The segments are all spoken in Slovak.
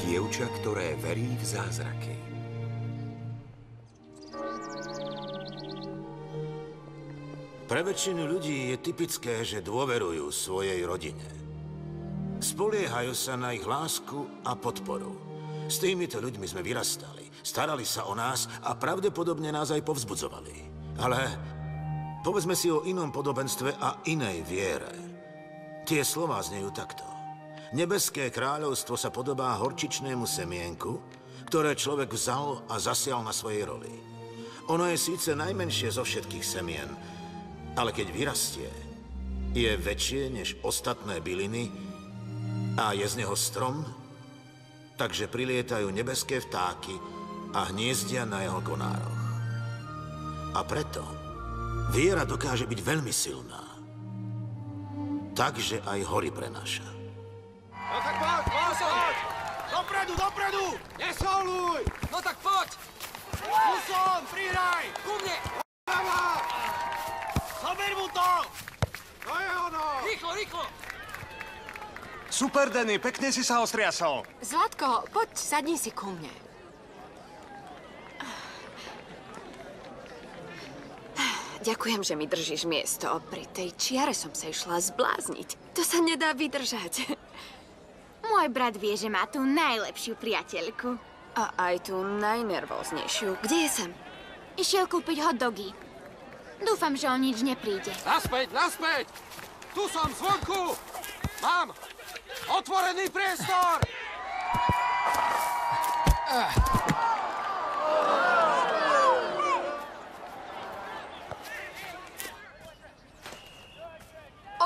Dievča, ktoré verí v zázraky. Pre väčšinu ľudí je typické, že dôverujú svojej rodine. Spoliehajú sa na ich lásku a podporu. S týmito ľuďmi sme vyrastali, starali sa o nás a pravdepodobne nás aj povzbudzovali. Ale povedzme si o inom podobenstve a inej viere. Tie slová znejú takto. Nebeské kráľovstvo sa podobá horčičnému semienku, ktoré človek vzal a zasial na svojej roli. Ono je síce najmenšie zo všetkých semien, ale keď vyrastie, je väčšie než ostatné byliny a je z neho strom, takže prilietajú nebeské vtáky a hniezdia na jeho konároch. A preto viera dokáže byť veľmi silná. Takže aj hory prenáša. No tak poď, poď! Dopredu, dopredu! Nesoluj! No tak poď! Tu som, prihraj! Ku mne! Zober mu to! To je ono! Rýchlo, rýchlo! Super, Danny, pekne si sa ostriasol. Zlatko, poď, sadni si ku mne. Ďakujem, že mi držíš miesto. Pri tej čiare som sa išla zblázniť. To sa nedá vydržať. Môj brat vie, že má tú najlepšiu priateľku. A aj tú najnervóznejšiu. Kde je sem? Išiel kúpiť hot dogy. Dúfam, že o nič nepríde. Naspäť, naspäť! Tu som, zvonku! Mám otvorený priestor!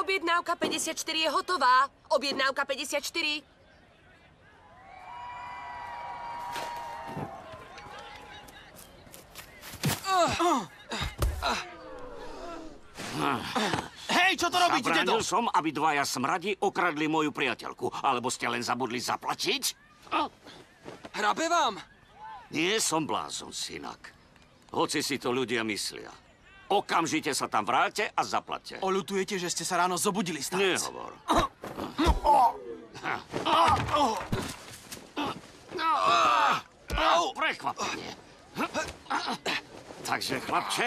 Objednávka 54 je hotová. Objednávka 54. Hej, čo to robíte, dedo? Zabránil som, aby dvaja smradi okradli moju priateľku. Alebo ste len zabudli zaplatiť? Hrabe vám? Nie som blázon, synak. Hoci si to ľudia myslia. Okamžite sa tam vráte a zaplate. Oľutujete, že ste sa ráno zobudili, starec? Nehovor. Prekvapenie. Takže, chlapče,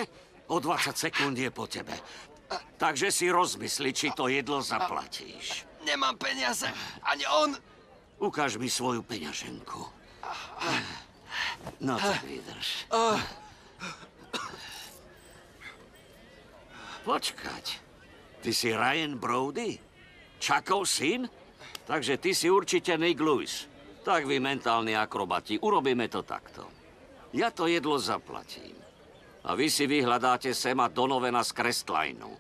o 20 sekúnd je po tebe. Takže si rozmysli, či to jedlo zaplatíš. Nemám peniaze, ani on. Ukáž mi svoju peňaženku. No tak vydrž. Počkať. Ty si Ryan Brody? Chuckov syn? Takže ty si určite Nick Lewis. Tak vy mentálni akrobati, urobíme to takto. Ja to jedlo zaplatím. A vy si vyhľadáte Sama Donovana z Crestlineu.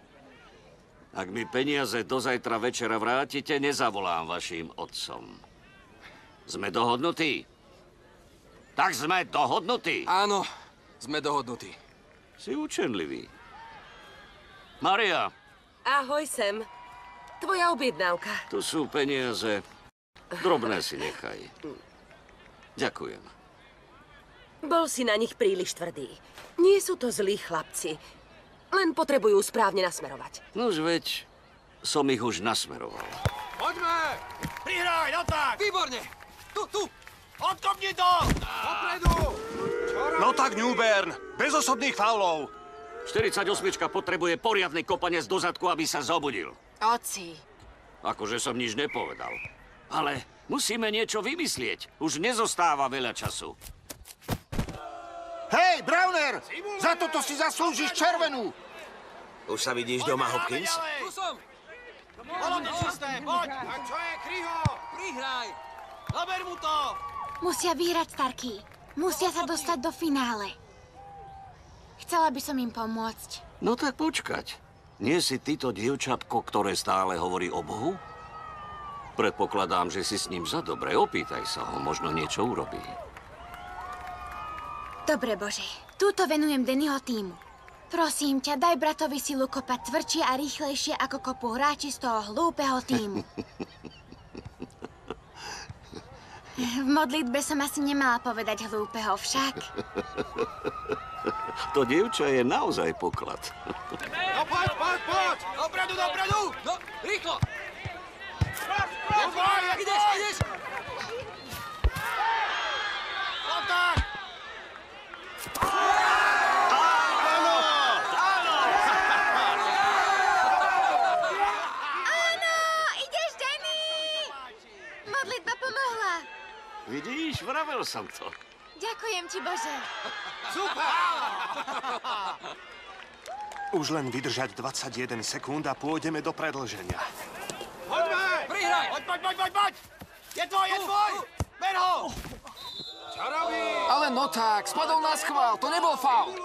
Ak mi peniaze do zajtra večera vrátite, nezavolám vašim otcom. Sme dohodnutí? Tak sme dohodnutí? Áno, sme dohodnutí. Si učenlivý. Maria. Ahoj, Sam. Tvoja objednávka. Tu sú peniaze. Drobné si nechaj. Ďakujem. Bol si na nich príliš tvrdý. Nie sú to zlí chlapci. Len potrebujú správne nasmerovať. Nož veď, som ich už nasmeroval. Poďme! Prihraj, no tak! Výborne! Tu! Odkopni to! Dopredu! No tak, Newbern, bez osobných faulov. 48 potrebuje poriadny kopanec do zadku, aby sa zobudil. Oci. Akože som nič nepovedal. Ale musíme niečo vymyslieť. Už nezostáva veľa času. Hej, Browner! Za toto si zaslúžiš červenú! Už sa vidíš doma, Hopkins? Tu som! Bolo to čisté, poď! A čo je, Kryho? Prihraj! Zober mu to! Musia vyhrať, Starky. Musia sa dostať do finále. Chcela by som im pomôcť. No tak počkať. Nie si ty to dievčatko, ktoré stále hovorí o Bohu? Predpokladám, že si s ním za dobre. Opýtaj sa ho, možno niečo urobí. Dobre, Bože. Túto venujem Dannyho týmu. Prosím ťa, daj bratovi silu kopať tvrdšie a rýchlejšie, ako kopú hráči z toho hlúpeho týmu. V modlitbe som asi nemala povedať hlúpeho, však. To dievča je naozaj poklad. No poď! Dopredu! No, rýchlo! Dobre, Ideš! modlitba pomohla. Vidíš, vravel som to. Ďakujem ti, Bože. Už len vydržať 21 sekúnd a pôjdeme do predĺženia. Prihraj! Poď! Je tvoj! Ber ho! Ale no tak, spadol na schvál, to nebol faul.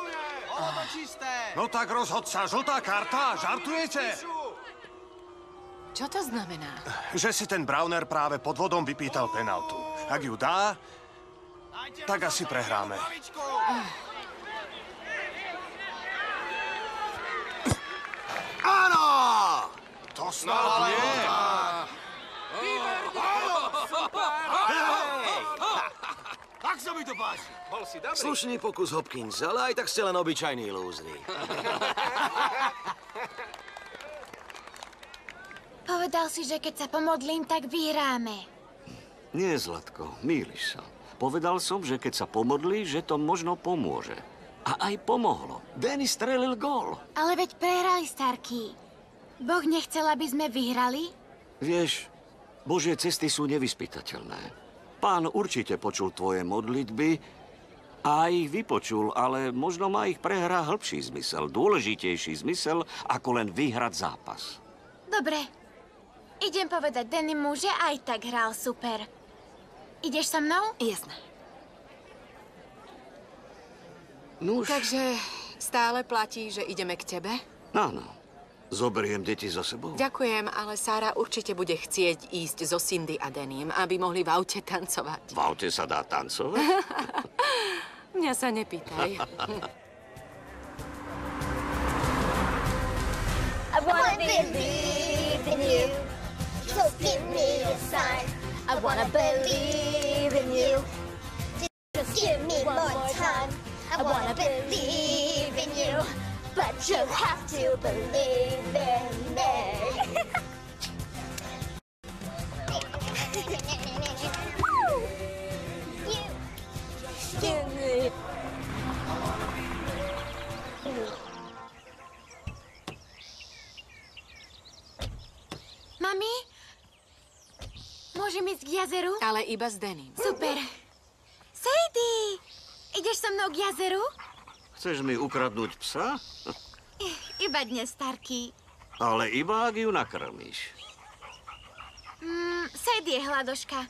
Bolo to čisté! No tak rozhod sa, žltá karta, žartujete? Čo to znamená? Že si ten Browner práve pod vodom vypýtal penaltu. Ak ju dá, tak asi prehráme. Áno! To snad nie. Tak sa mi to páči. Slušný pokus, Hopkins, ale aj tak ste len obyčajný lúzri. Povedal si, že keď sa pomodlím, tak vyhráme. Nie, Zlatko, mýliš sa. Povedal som, že keď sa pomodlí, že to možno pomôže. A aj pomohlo. Danny strelil gól. Ale veď prehrali, Starky. Boh nechcel, aby sme vyhrali? Vieš, Božie cesty sú nevyspytateľné. Pán určite počul tvoje modlitby a ich vypočul, ale možno má ich prehra hĺbší zmysel, dôležitejší zmysel, ako len vyhrať zápas. Dobre. Idem povedať Dannymu, že aj tak hral super. Ideš so mnou? Jasné. Nuž, Takže stále platí, že ideme k tebe? áno. Zoberiem deti so sebou. Ďakujem, ale Sára určite bude chcieť ísť so Cindy a Danym, aby mohli v aute tancovať. V aute sa dá tancovať? Mňa sa nepýtaj. I wanna believe in you, so give me a sign. I wanna believe in you, just give me more time. I wanna believe in you, but you have to believe in me. Mami? Môžem ísť k jazeru? Ale iba s Danym. Super. Sadie! Ideš so mnou k jazeru? Chceš mi ukradnúť psa? Iba dnes, Starky. Ale iba ak ju nakrmíš. Sadie je hladoška.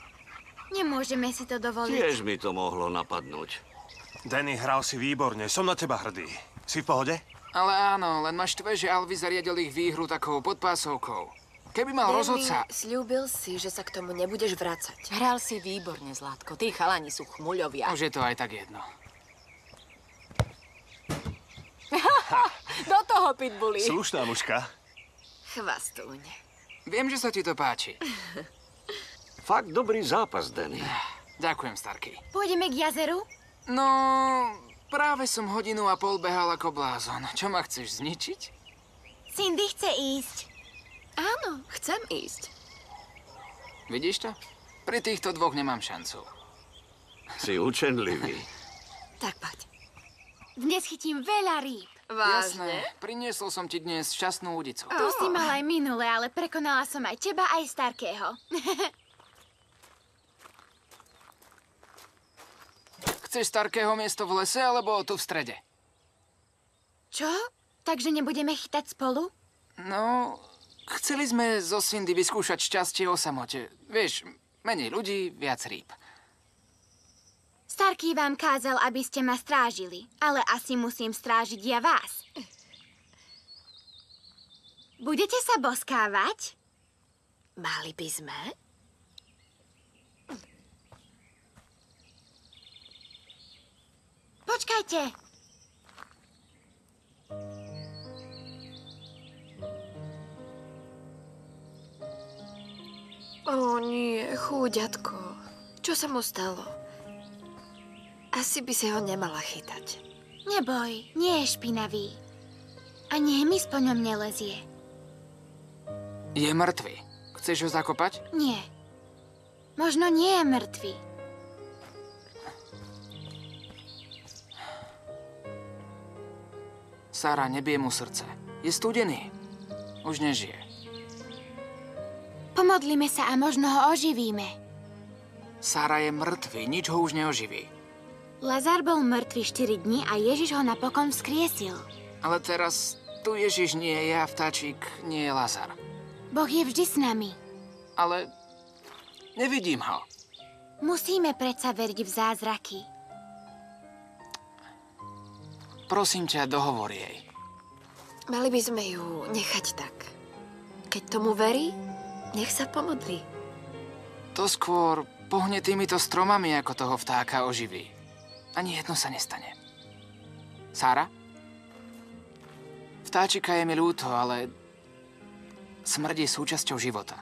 Nemôžeme si to dovoliť. Tiež mi to mohlo napadnúť. Danny, hral si výborne, som na teba hrdý. Si v pohode? Ale áno, len ma štve, že Alvy zariadil ich výhru takou podpásovkou. Keby mal rozhodca... Sľúbil si, že sa k tomu nebudeš vracať. Hral si výborne, Zlatko. Tí chalani sú chmuľovia. Už je to aj tak jedno. Do toho, pitbully. Slušná mužka. Chvastúň. Viem, že sa ti to páči. Fakt dobrý zápas, Danny. Ďakujem, Starky. Pôjdeme k jazeru? No, práve som 1,5 hodiny behal ako blázon. Čo ma chceš zničiť? Cindy chce ísť. Áno, chcem ísť. Vidíš to? Pri týchto dvoch nemám šancu. Si učenlivý. Tak poď. Dnes chytím veľa rýb. Vážne? Jasné. Priniesol som ti dnes šťastnú udicu. To si mal aj minule, ale prekonala som aj teba, aj Starkého. Chceš Starkého miesto v lese, alebo tu v strede? Čo? Takže nebudeme chytať spolu? No, chceli sme zo Cindy vyskúšať šťastie o samote. Vieš, menej ľudí, viac rýb. Starky vám kázal, aby ste ma strážili, ale asi musím strážiť ja vás. Budete sa boskávať? Mali by sme? Počkajte. Ó nie, chúďatko. Čo sa mu stalo? Asi by si ho nemala chytať. Neboj, nie je špinavý. A hmyz po ňom nelezie. Je mŕtvy. Chceš ho zakopať? Nie. Možno nie je mŕtvý. Sára, nebije mu srdce. Je studený. Už nežije. Pomodlíme sa a možno ho oživíme. Sára je mŕtvy, nič ho už neoživí. Lazar bol mŕtvy 4 dní a Ježiš ho napokon vzkriesil. Ale teraz tu Ježiš nie je a vtáčik nie je Lazar. Boh je vždy s nami. Ale nevidím ho. Musíme predsa veriť v zázraky. Prosím ťa, dohovor jej. Mali by sme ju nechať tak. Keď tomu verí, nech sa pomodlí. To skôr pohne týmito stromami, ako toho vtáka oživí. Ani jedno sa nestane. Sára? Vtáčika je mi ľúto, ale smrť je súčasťou života.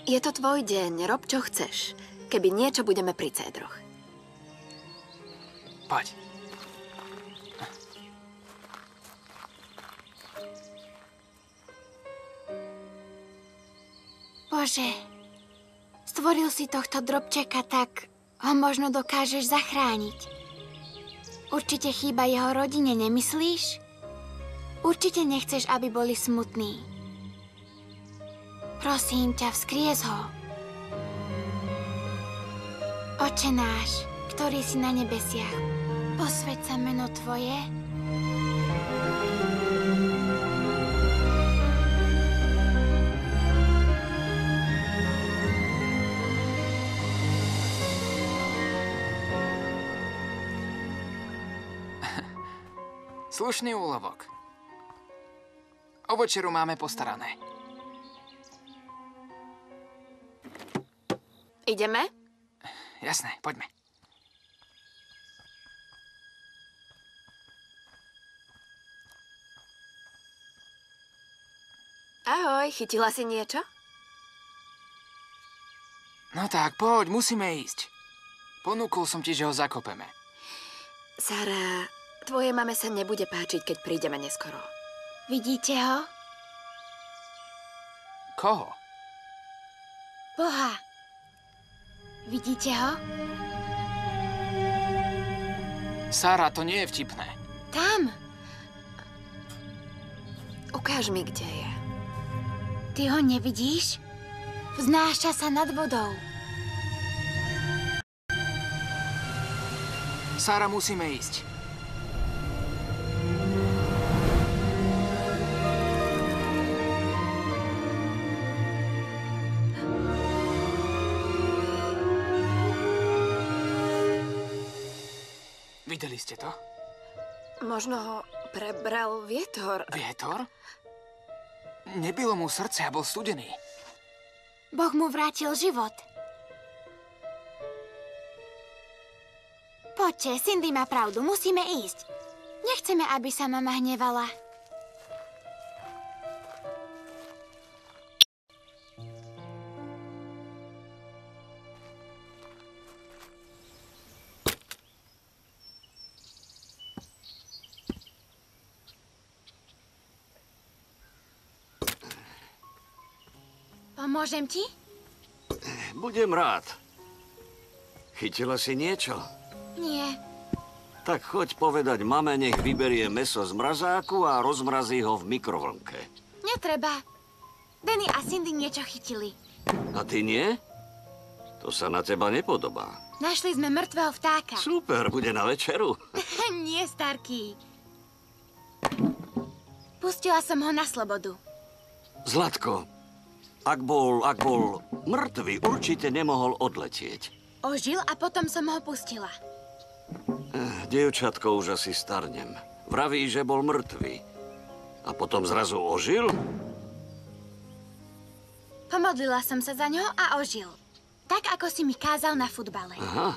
Je to tvoj deň, rob čo chceš. Keby niečo, budeme pri cédroch. Poď. Bože, stvoril si tohto drobčeka tak, ho možno dokážeš zachrániť. Určite chýba jeho rodine, nemyslíš? Určite nechceš, aby boli smutní. Prosím ťa, vzkries ho. Oče náš, ktorý si na nebesiach, posväť sa meno Tvoje. Slušný úlovok. O večeru máme postarané. Ideme? Jasné, poďme. Ahoj, chytila si niečo? No tak, poď, musíme ísť. Ponúkol som ti, že ho zakopeme. Sara, tvojej mame sa nebude páčiť, keď prídeme neskoro. Vidíte ho? Koho? Boha. Vidíte ho? Sára, to nie je vtipné. Tam. Ukáž mi, kde je. Ty ho nevidíš? Vznáša sa nad vodou. Sára, musíme ísť. Videli ste to? Možno ho prebral vietor. Vietor? Nebilo mu srdce a bol studený. Boh mu vrátil život. Poďte, Cindy má pravdu, musíme ísť. Nechceme, aby sa mama hnevala. Pomôžem ti? Budem rád. Chytila si niečo? Nie. Tak choď povedať mame, nech vyberie mäso z mrazáku a rozmrazí ho v mikrovlnke. Netreba. Danny a Cindy niečo chytili. A ty nie? To sa na teba nepodobá. Našli sme mŕtvého vtáka. Super, bude na večeru. Nie, starký. Pustila som ho na slobodu. Zlatko, ak bol mŕtvy, určite nemohol odletieť. Ožil a potom som ho pustila. Dievčatko, už asi starnem. Vraví, že bol mŕtvy. A potom zrazu ožil? Pomodlila som sa za ňoho a ožil. Tak, ako si mi kázal na futbale. Aha.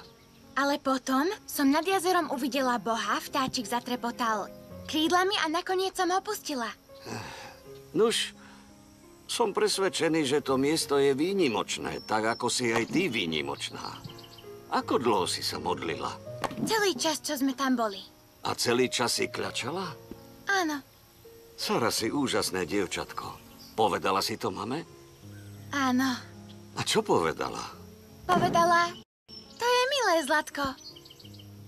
Ale potom som nad jazerom uvidela Boha, vtáčik zatrepotal krídlami a nakoniec som ho pustila. Nuž, som presvedčený, že to miesto je výnimočné, tak ako si aj ty výnimočná. Ako dlho si sa modlila? Celý čas, čo sme tam boli. A celý čas si kľačala? Áno. Sara, si úžasné dievčatko. Povedala si to mame? Áno. A čo povedala? Povedala, to je milé, Zlatko.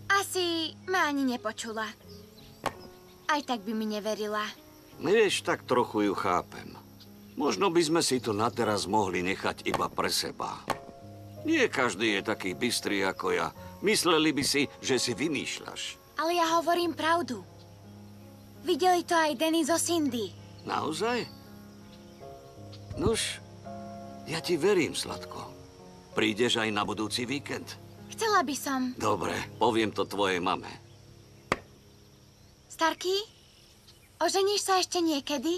Asi ma ani nepočula. Aj tak by mi neverila. Vieš, tak trochu ju chápem. Možno by sme si to na teraz mohli nechať iba pre seba. Nie každý je taký bystrý ako ja. Mysleli by si, že si vymýšľaš. Ale ja hovorím pravdu. Videli to aj Danny zo Cindy. Naozaj? Nuž, ja ti verím, Zlatko. Prídeš aj na budúci víkend? Chcela by som. Dobre, poviem to tvojej mame. Starky, oženíš sa ešte niekedy?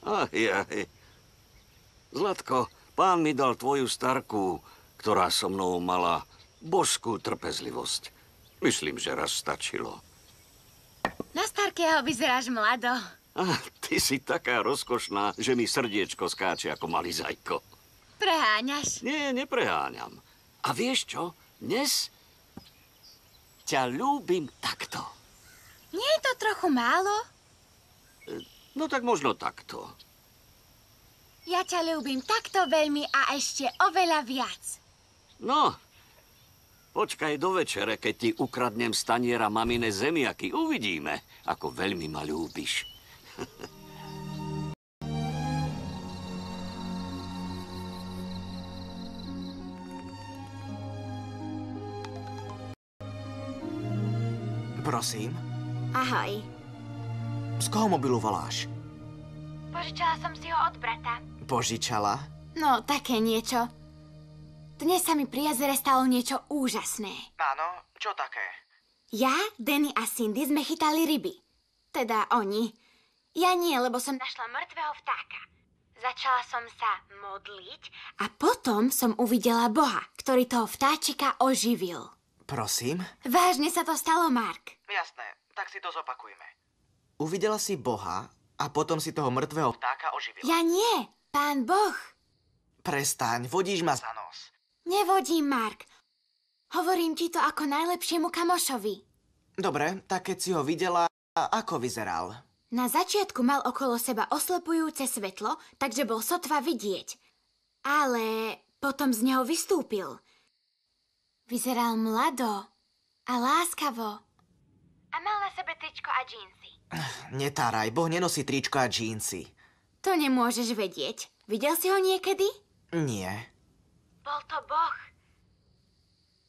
Aj. Zlatko, pán mi dal tvoju starku, ktorá so mnou mala božskú trpezlivosť. Myslím, že raz stačilo. Na Starkého vyzeráš mlado. Ty si taká rozkošná, že mi srdiečko skáče ako malý zajko. Preháňaš. Nie, nepreháňam. A vieš čo? Dnes ťa ľúbim takto. Nie je to trochu málo? No tak možno takto. Ja ťa ľúbim takto veľmi a ešte oveľa viac. No, počkaj do večere, keď ti ukradnem z taniera mamine zemiaky. Uvidíme, ako veľmi ma ľúbiš. Prosím? Ahoj. Z koho mobilu voláš? Požičala som si ho od brata. Požičala? No, také niečo. Dnes sa mi pri jazere stalo niečo úžasné. Áno, čo také? Ja, Danny a Cindy sme chytali ryby. Teda oni. Ja nie, lebo som našla mŕtvého vtáka. Začala som sa modliť a potom som uvidela Boha, ktorý toho vtáčika oživil. Prosím? Vážne sa to stalo, Mark. Jasné, tak si to zopakujme. Uvidela si Boha a potom si toho mŕtvého vtáka oživila. Ja nie, Pán Boh. Prestaň, vodíš ma za nos. Nevodím, Mark. Hovorím ti to ako najlepšiemu kamošovi. Dobre, tak keď si ho videla, ako vyzeral? Na začiatku mal okolo seba oslepujúce svetlo, takže bol sotva vidieť. Ale potom z neho vystúpil. Vyzeral mlado a láskavo. A mal na sebe tričko a džínsy. Netáraj, Boh nenosí tričko a džínsy. To nemôžeš vedieť. Videl si ho niekedy? Nie. Bol to Boh.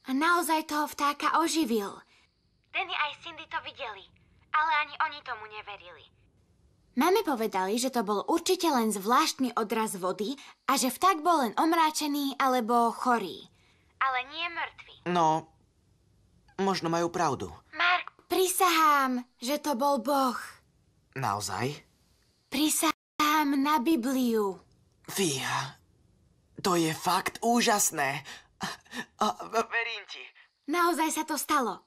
A naozaj toho vtáka oživil. Danny aj Cindy to videli, ale ani oni tomu neverili. Mame povedali, že to bol určite len zvláštny odraz vody a že vták bol len omráčený alebo chorý. Ale nie mŕtvy. No, možno majú pravdu. Mark, prisahám, že to bol Boh. Naozaj? Prisahám na Bibliu. Fíha, to je fakt úžasné. Verím ti. Naozaj sa to stalo.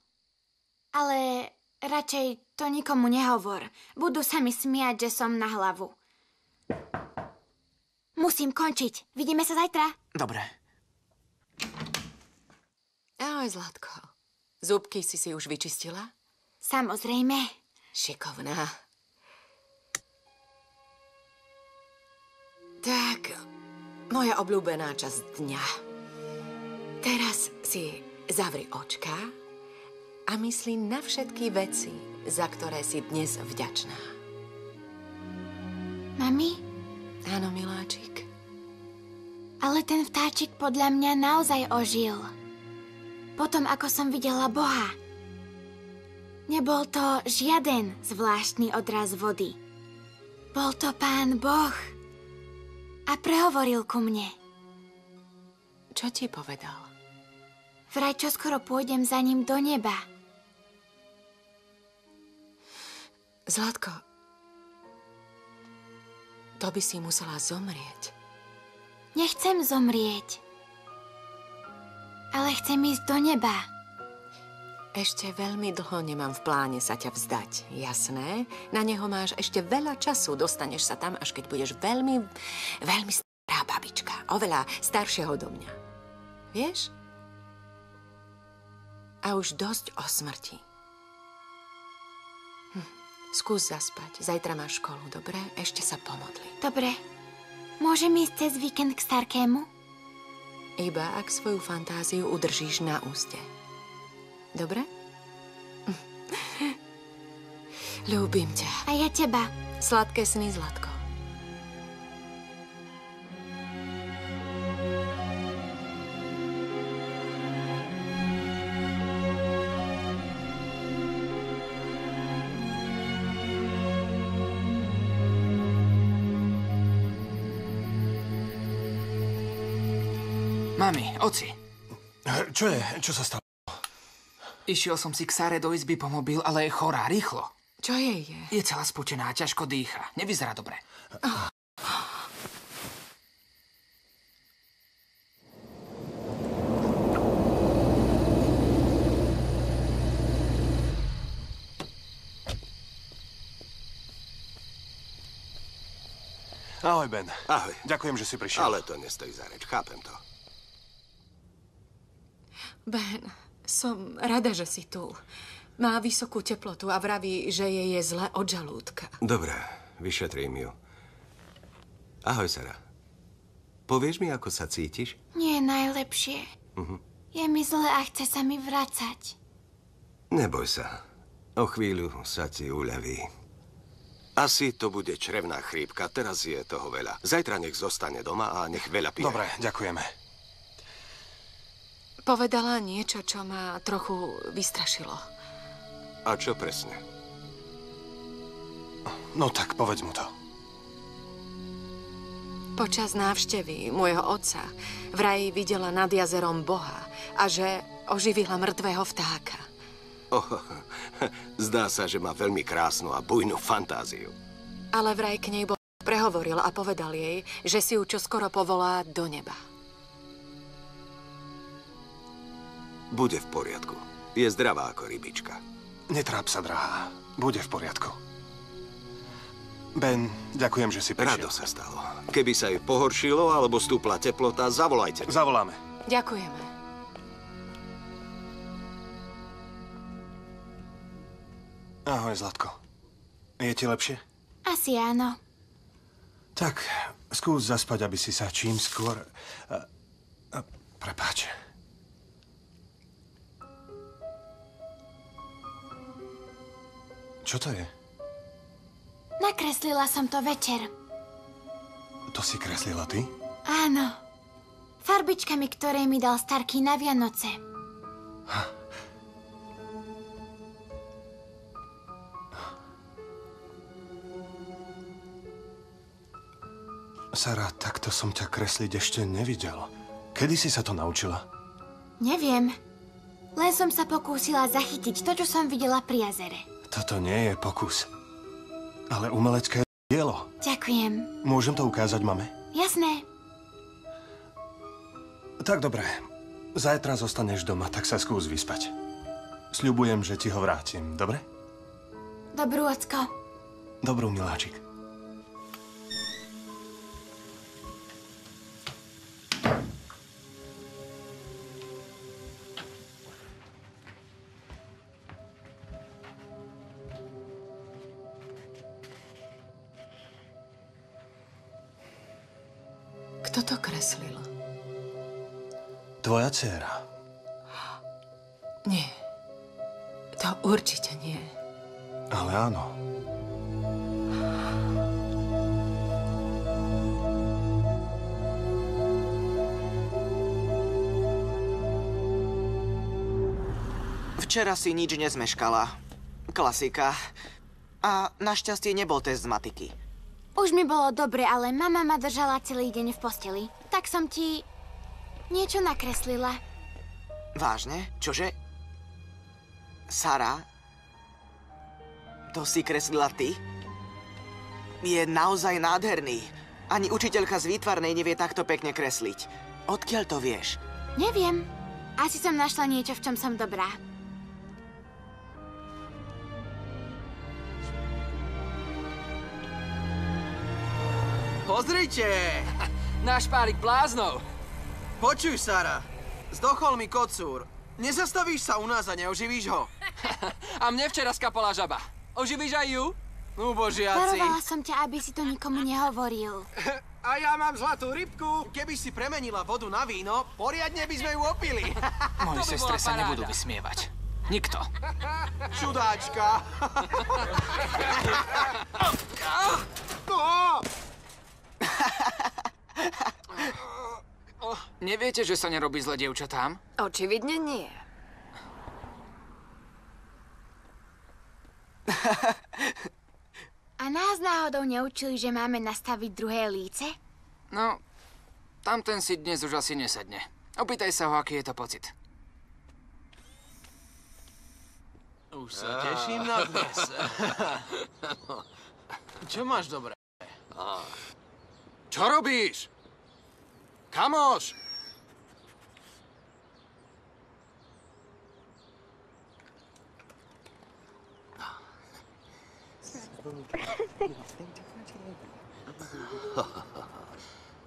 Ale radšej to nikomu nehovor. Budú sa mi smiať, že som na hlavu. Musím končiť. Vidíme sa zajtra. Dobre. Ahoj, Zlatko. Zúbky si už vyčistila? Samozrejme. Šikovná. Tak, moja obľúbená časť dňa. Teraz si zavri očka a myslí na všetky veci, za ktoré si dnes vďačná. Mami? Áno, miláčik. Ale ten vtáčik podľa mňa naozaj ožil. Potom, ako som videla Boha. Nebol to žiaden zvláštny odraz vody. Bol to Pán Boh. A prehovoril ku mne. Čo ti povedal? Vraj čoskoro pôjdem za ním do neba. Zlatko, to by si musela zomrieť. Nechcem zomrieť. Ale chcem ísť do neba. Ešte veľmi dlho nemám v pláne sa ťa vzdať, jasné? Na neho máš ešte veľa času, dostaneš sa tam, až keď budeš veľmi stará babička. Oveľa staršia odo mňa. Vieš? A už dosť o smrti. Skús zaspať, zajtra máš školu, dobre? Ešte sa pomodli. Dobre. Môžem ísť cez víkend k Starkému? Iba ak svoju fantáziu udržíš na úste. Dobre? Ľúbim ťa. A ja teba. Sladké sny, Zlatko. Mami, oci. Čo je? Čo sa stalo? Išiel som si k Sáre do izby po mobil, ale je chorá, rýchlo. Čo jej je? Je celá sputená, ťažko dýcha. Nevyzerá dobre. Ahoj, Ben. Ahoj. Ďakujem, že si prišiel. Ale to nestojí za reč, chápem to. Ben, som rada, že si tu. Má vysokú teplotu a vraví, že jej je zle od žalúdka. Dobre, vyšetrím ju. Ahoj, Sara. Povieš mi, ako sa cítiš? Nie je najlepšie. Je mi zle a chce sa mi vracať. Neboj sa. O chvíľu sa ti uľaví. Asi to bude črevná chrípka, teraz je toho veľa. Zajtra nech zostane doma a nech veľa pije. Dobre, ďakujeme. Povedala niečo, čo ma trochu vystrašilo. A čo presne? No tak, povedz mu to. Počas návštevy môjho otca vraj videla nad jazerom Boha a že oživila mŕtvého vtáka. Zdá sa, že má veľmi krásnu a bujnú fantáziu. Ale vraj k nej Boh prehovoril a povedal jej, že si ju čoskoro povolá do neba. Bude v poriadku. Je zdravá ako rybička. Netráp sa, drahá. Bude v poriadku. Ben, ďakujem, že si prišiel. Rado sa stalo. Keby sa jej pohoršilo alebo stúpla teplota, zavolajte. Zavoláme. Ďakujeme. Ahoj, Zlatko. Je ti lepšie? Asi áno. Tak, skús zaspať, aby si sa čím skôr... Prepáč. Čo to je? Nakreslila som to večer. To si kreslila ty? Áno. Farbičkami, ktoré mi dal Starký na Vianoce. Sara, takto som ťa kresliť ešte nevidel. Kedy si sa to naučila? Neviem. Len som sa pokúsila zachytiť to, čo som videla pri jazere. Toto nie je pokus, ale umelecké dielo. Ďakujem. Môžem to ukázať mame? Jasné. Tak dobre. Zajtra zostaneš doma, tak sa skús vyspať. Sľubujem, že ti ho vrátim, dobre? Dobrú, ocko. Dobrú, miláčik. Kto to kreslil? Tvoja dcéra. Nie. To určite nie. Ale áno. Včera si nič nezmeškala. Klasika. A našťastie nebol test z matiky. Už mi bolo dobre, ale mama ma držala celý deň v posteli. Tak som ti niečo nakreslila. Vážne? Čože? Sara? To si kreslila ty? Je naozaj nádherný. Ani učiteľka z výtvarnej nevie takto pekne kresliť. Odkiaľ to vieš? Neviem. Asi som našla niečo, v čom som dobrá. Pozrite! Náš párik bláznov. Počuj, Sara. Zdochol mi kocúr. Nezastavíš sa u nás a neoživíš ho? A mne včera skapala žaba. Oživíš aj ju? No, božiaci. Varovala som ťa, aby si to nikomu nehovoril. A ja mám zlatú rybku. Keby si premenila vodu na víno, poriadne by sme ju opili. Moji sestre sa nebudú vysmievať. Nikto. Čudáčka. Neviete, že sa nerobí zle dievčatám? Očividne nie. A nás náhodou neučili, že máme nastaviť druhé líce? No, tamten si dnes už asi nesedne. Opýtaj sa ho, aký je to pocit. Už sa teším na dnes. Čo máš dobré? Čo robíš? Kamoš!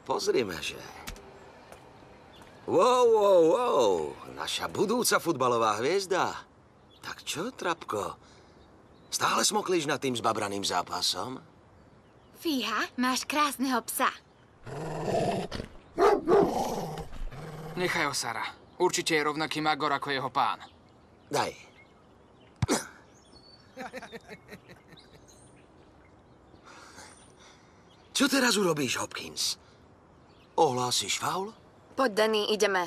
Pozrime, že... Wow, naša budúca futbalová hviezda. Tak čo, Trapko? Stále smoklíš nad tým zbabraným zápasom? Fíha, máš krásneho psa. Nechaj ho, Sara. Určite je rovnaký magor ako jeho pán. Daj. Čo teraz urobíš, Hopkins? Ohlásiš faul? Poď, Danny, ideme.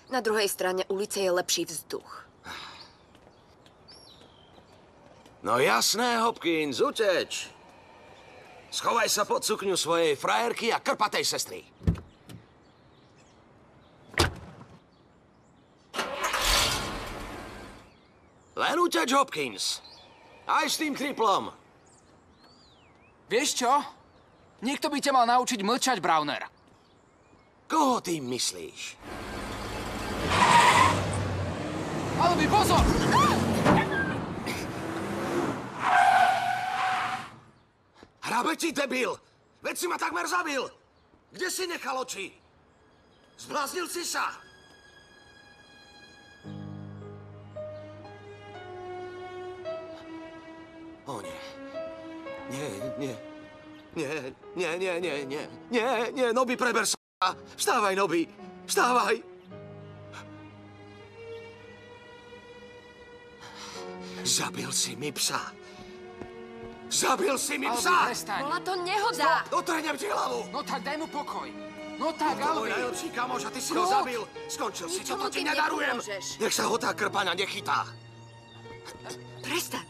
Na druhej strane ulice je lepší vzduch. No jasné, Hopkins, uteč. Schovaj sa pod sukňu svojej frajerky a krpatej sestry. Len uteč, Hopkins. Aj s tým triplom. Vieš čo? Niekto by ťa mal naučiť mlčať, Browner. Koho tým myslíš? Albi, pozor! Hrabe ti, debil! Veď si ma takmer zabil! Kde si nechal oči? Zbláznil si sa? O nie. Nie, Nobby, preber sa. Vstávaj, Nobby, vstávaj. Zabil si mi psa. Zabil si mi psa! Albi, prestaň. Bola to nehoda. Otrhnem ti hlavu. No tak daj mu pokoj. No tak, To môj Albi. najlepší kamoš a ty si ho zabil. Skončil si, Ničomu toto ti tým nedarujem. nepomôžeš. Nech sa ho tá krpana nechytá. Prestaň.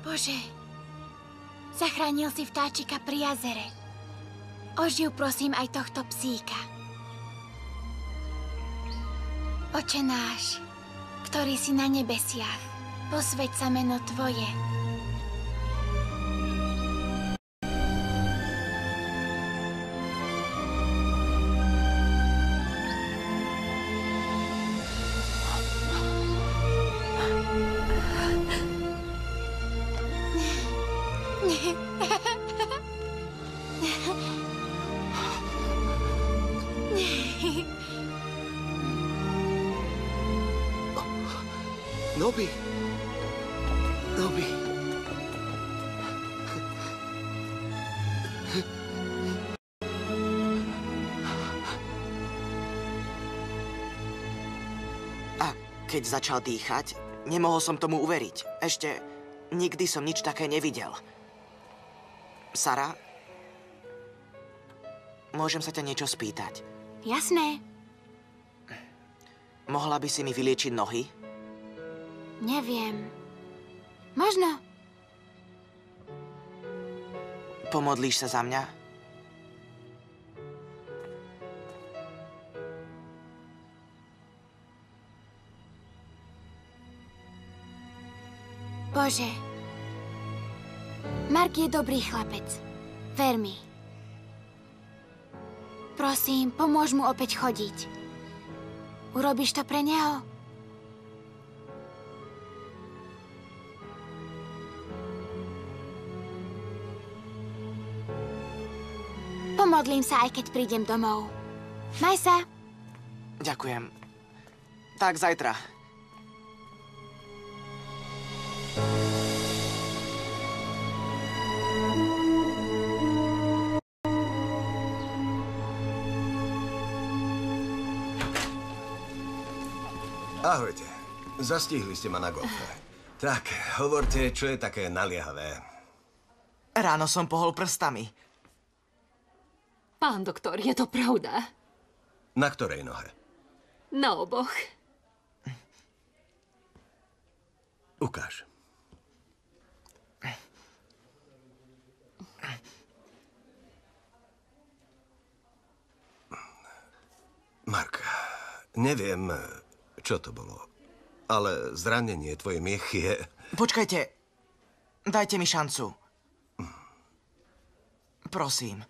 Bože, zachránil si vtáčika pri jazere. Oživ prosím aj tohto psíka. Oče náš, ktorý si na nebesiach, posväť sa meno Tvoje. Nobby. Nobby. A keď začal dýchať, nemohol som tomu uveriť. Ešte nikdy som nič také nevidel. Sara, môžem sa ťa niečo spýtať? Jasné, Mohla by si mi vyliečiť nohy? neviem. Možno. Pomodlíš sa za mňa? Bože, Mark je dobrý chlapec. Ver mi. Prosím, pomôž mu opäť chodiť. Urobíš to pre neho? Pomodlím sa, aj keď prídem domov. Maj sa. Ďakujem. Tak zajtra. Ahojte. Zastihli ste ma na golfe. Tak, hovorte, čo je také naliehavé. Ráno som pohol prstami. Pán doktor, je to pravda? Na ktorej nohe? Na oboch. Ukáž. Mark, neviem, čo to bolo, ale zranenie tvoje miechy je... Počkajte. Dajte mi šancu. Prosím.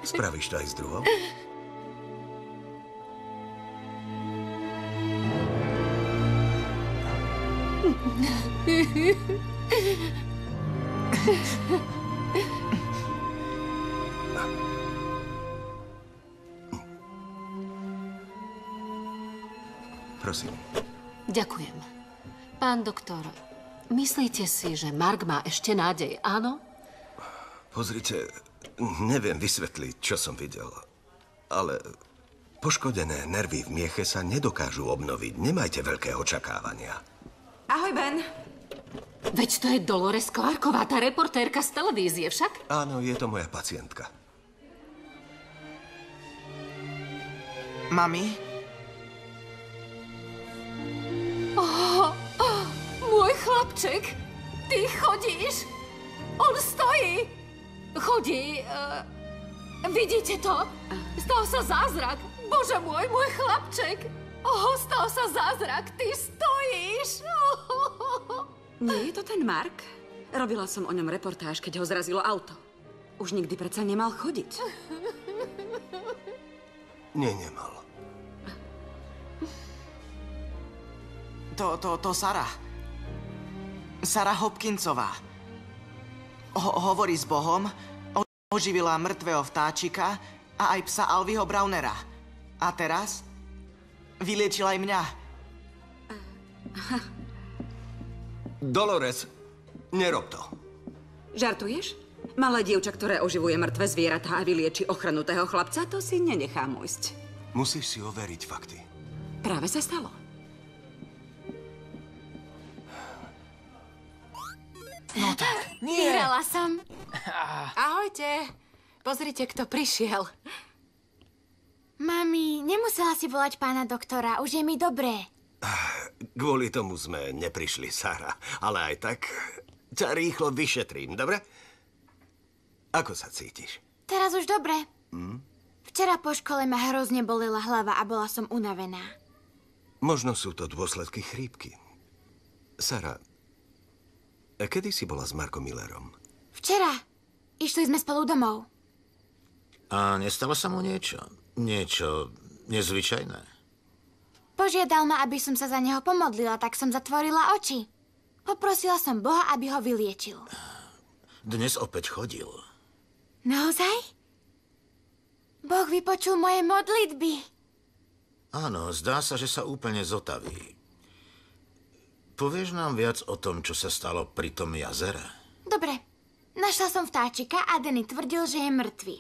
Spravíš to aj s druhou? Prosím. Ďakujem. Pán doktor, myslíte si, že Mark má ešte nádej, áno? Pozrite, neviem vysvetliť, čo som videl, ale poškodené nervy v mieche sa nedokážu obnoviť. Nemajte veľké očakávania. Ahoj, Ben. Veď to je Dolores Clarková, tá reportérka z televízie však? Áno, je to moja pacientka. Mami? Môj chlapček, ty chodíš? On stojí. Chodí. Vidíte to? Stal sa zázrak. Bože môj chlapček. Stal sa zázrak. Ty stojíš. Nie je to ten Mark? Robila som o ňom reportáž, keď ho zrazilo auto. Už nikdy predsa nemal chodiť. Nie, nemal. To Sarah. Sarah Hopkinsová. Hovorí s Bohom, oživila mŕtvého vtáčika a aj psa Alvyho Brownera. A teraz vyliečila aj mňa. Dolores, nerob to. Žartuješ? Malé dievča, ktoré oživuje mŕtve zvieratá a vylieči ochrnutého chlapca, to si nenechám ujsť. Musíš si overiť fakty. Práve sa stalo. No tak, nie. Vyhrala som. Ahojte. Pozrite, kto prišiel. Mami, nemusela si volať pána doktora, už je mi dobré. Kvôli tomu sme neprišli, Sarah. Ale aj tak ťa rýchlo vyšetrím, dobre? Ako sa cítiš? Teraz už dobre. Včera po škole ma hrozne bolela hlava a bola som unavená. Možno sú to dôsledky chrípky. Sarah, kedy si bola s Markom Millerom? Včera. Išli sme spolu domov. A nestalo sa mu niečo? Niečo nezvyčajné? Požiadal ma, aby som sa za neho pomodlila, tak som zatvorila oči. Poprosila som Boha, aby ho vyliečil. Dnes opäť chodil. Naozaj? Boh vypočul moje modlitby. Áno, zdá sa, že sa úplne zotaví. Povieš nám viac o tom, čo sa stalo pri tom jazere? Dobre. Našla som vtáčika a Danny tvrdil, že je mŕtvy.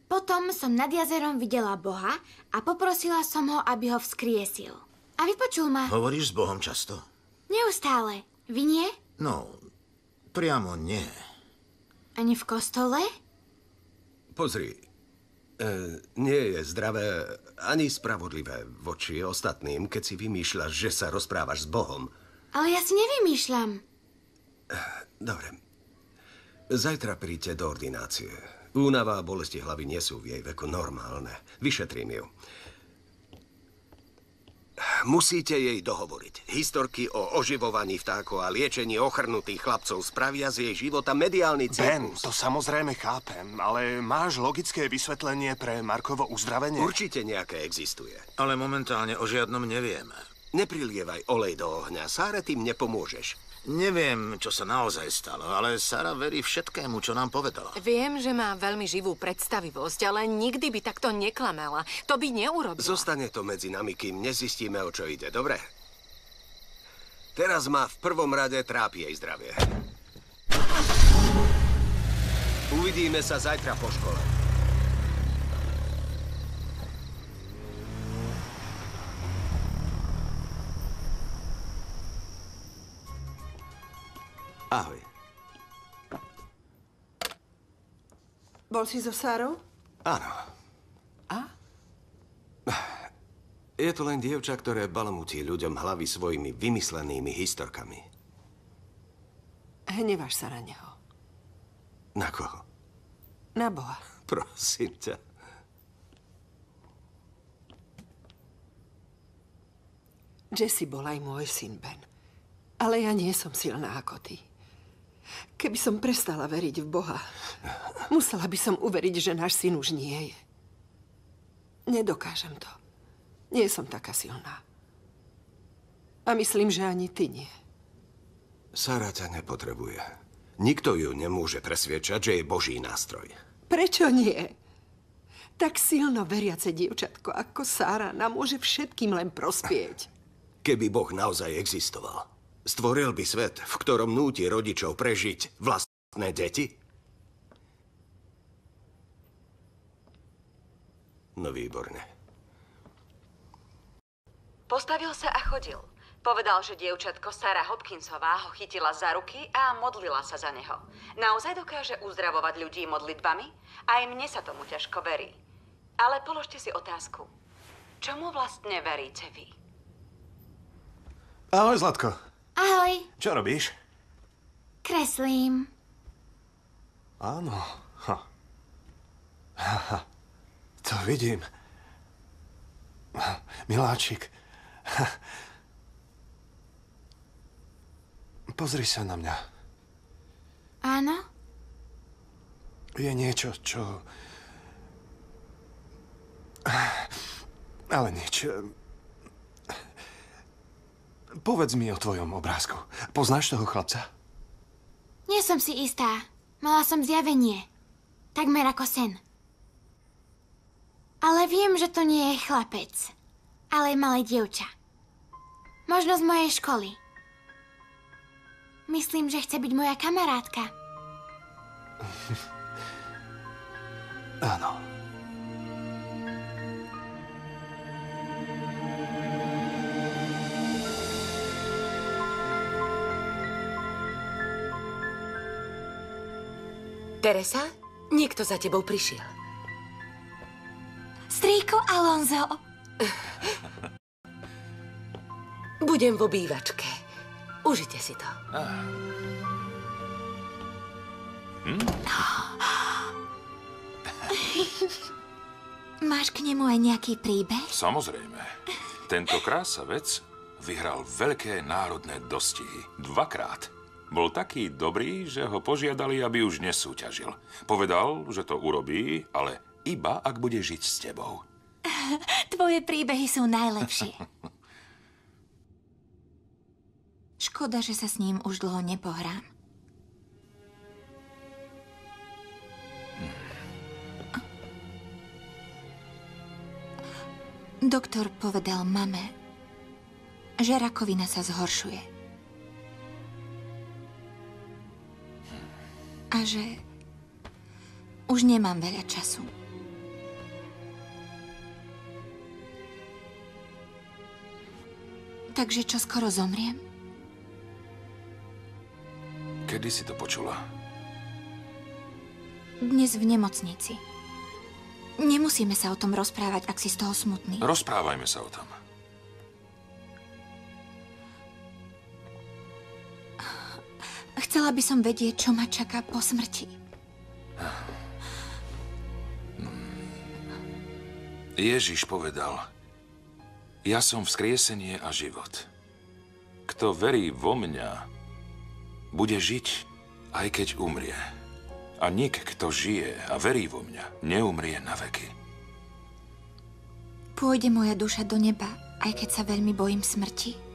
Potom som nad jazerom videla Boha a poprosila som ho, aby ho vzkriesil. A vypočul ma. Hovoríš s Bohom často? Neustále. Vy nie? No, priamo nie. Ani v kostole? Pozri, nie je zdravé ani spravodlivé voči ostatným, keď si vymýšľaš, že sa rozprávaš s Bohom. Ale ja si nevymýšľam. Dobre. Zajtra príďte do ordinácie. Únava a bolesti hlavy nie sú v jej veku normálne. Vyšetrím ju. Musíte jej dohovoriť. Historky o oživovaní vtákov a liečení ochrnutých chlapcov spravia z jej života mediálny cirkus. Ben, to samozrejme chápem, ale máš logické vysvetlenie pre Markovo uzdravenie? Určite nejaké existuje. Ale momentálne o žiadnom nevieme. Neprilievaj olej do ohňa. Sáre tým nepomôžeš. Neviem, čo sa naozaj stalo, ale Sara verí všetkému, čo nám povedala. Viem, že má veľmi živú predstavivosť, ale nikdy by takto neklamala. To by neurobila. Zostane to medzi nami, kým nezistíme, o čo ide, dobre? Teraz ma v prvom rade trápi jej zdravie. Uvidíme sa zajtra po škole. Ahoj. Bol si so Sárou? Áno. A? Je to len dievča, ktoré balamutí ľuďom hlavy svojimi vymyslenými historkami. Hneváš sa na neho. Na koho? Na Boha. Prosím ťa. Jesse bol aj môj syn Ben. Ale ja nie som silná ako ty. Keby som prestala veriť v Boha, musela by som uveriť, že náš syn už nie je. Nedokážem to. Nie som taká silná. A myslím, že ani ty nie. Sara ťa nepotrebuje. Nikto ju nemôže presviedčať, že je Boží nástroj. Prečo nie? Tak silno veriace dievčatko ako Sára nám môže všetkým len prospieť. Keby Boh naozaj existoval, stvoril by svet, v ktorom núti rodičov prežiť vlastné deti? No výborne. Postavil sa a chodil. Povedal, že dievčatko Sarah Hopkinsová ho chytila za ruky a modlila sa za neho. Naozaj dokáže uzdravovať ľudí modlitbami? Aj mne sa tomu ťažko verí. Ale položte si otázku. Čomu vlastne veríte vy? Ahoj, Zlatko. Ahoj. Čo robíš? Kreslím. Áno. To vidím. Miláčik. Pozri sa na mňa. Áno? Je niečo, čo... Ale nič. Povedz mi o tvojom obrázku. Poznáš toho chlapca? Nie som si istá. Mala som zjavenie. Takmer ako sen. Ale viem, že to nie je chlapec. Ale malé dievča. Možno z mojej školy. Myslím, že chce byť moja kamarátka. Áno. Teresa, niekto za tebou prišiel. Strýko Alonzo. Budem v obývačke. Užite si to. Máš k nemu aj nejaký príbeh? Samozrejme. Tento krásavec vyhral veľké národné dostihy. 2-krát. Bol taký dobrý, že ho požiadali, aby už nesúťažil. Povedal, že to urobí, ale iba ak bude žiť s tebou. Tvoje príbehy sú najlepšie. Škoda, že sa s ním už dlho nepohrám. Doktor povedal mame, že rakovina sa zhoršuje. A že už nemám veľa času. Takže čo skoro zomriem? Kedy si to počula? Dnes v nemocnici. Nemusíme sa o tom rozprávať, ak si z toho smutný. Rozprávajme sa o tom. Chcela by som vedieť, čo ma čaká po smrti. Ježiš povedal, ja som vzkriesenie a život. Kto verí vo mňa, bude žiť, aj keď umrie. A nik, kto žije a verí vo mňa, neumrie na veky. Pôjde moja duša do neba, aj keď sa veľmi bojím smrti?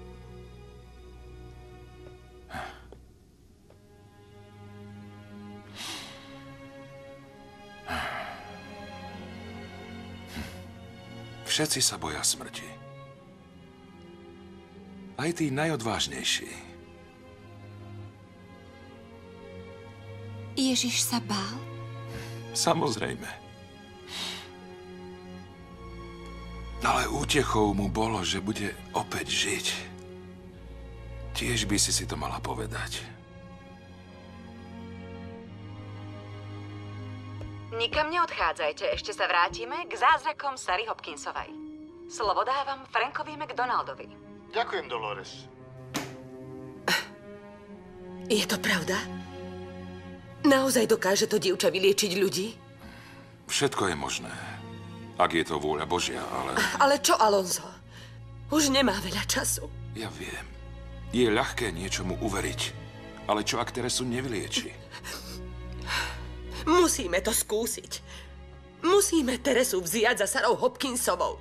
Všetci sa boja smrti. Aj tí najodvážnejší. Ježiš sa bál? Samozrejme. Ale útechou mu bolo, že bude opäť žiť. Tiež by si to mala povedať. Nikam neodchádzajte, ešte sa vrátime k zázrakom Sary Hopkinsovej. Slovo dávam Frankovi McDonaldovi. Ďakujem, Dolores. Je to pravda? Naozaj dokáže to dievča vyliečiť ľudí? Všetko je možné. Ak je to vôľa Božia, ale... Ale čo, Alonso? Už nemá veľa času. Ja viem. Je ľahké niečomu uveriť. Ale čo, ak Teresu nevylieči? Musíme to skúsiť. Musíme Teresu vziať za Sarou Hopkinsovou.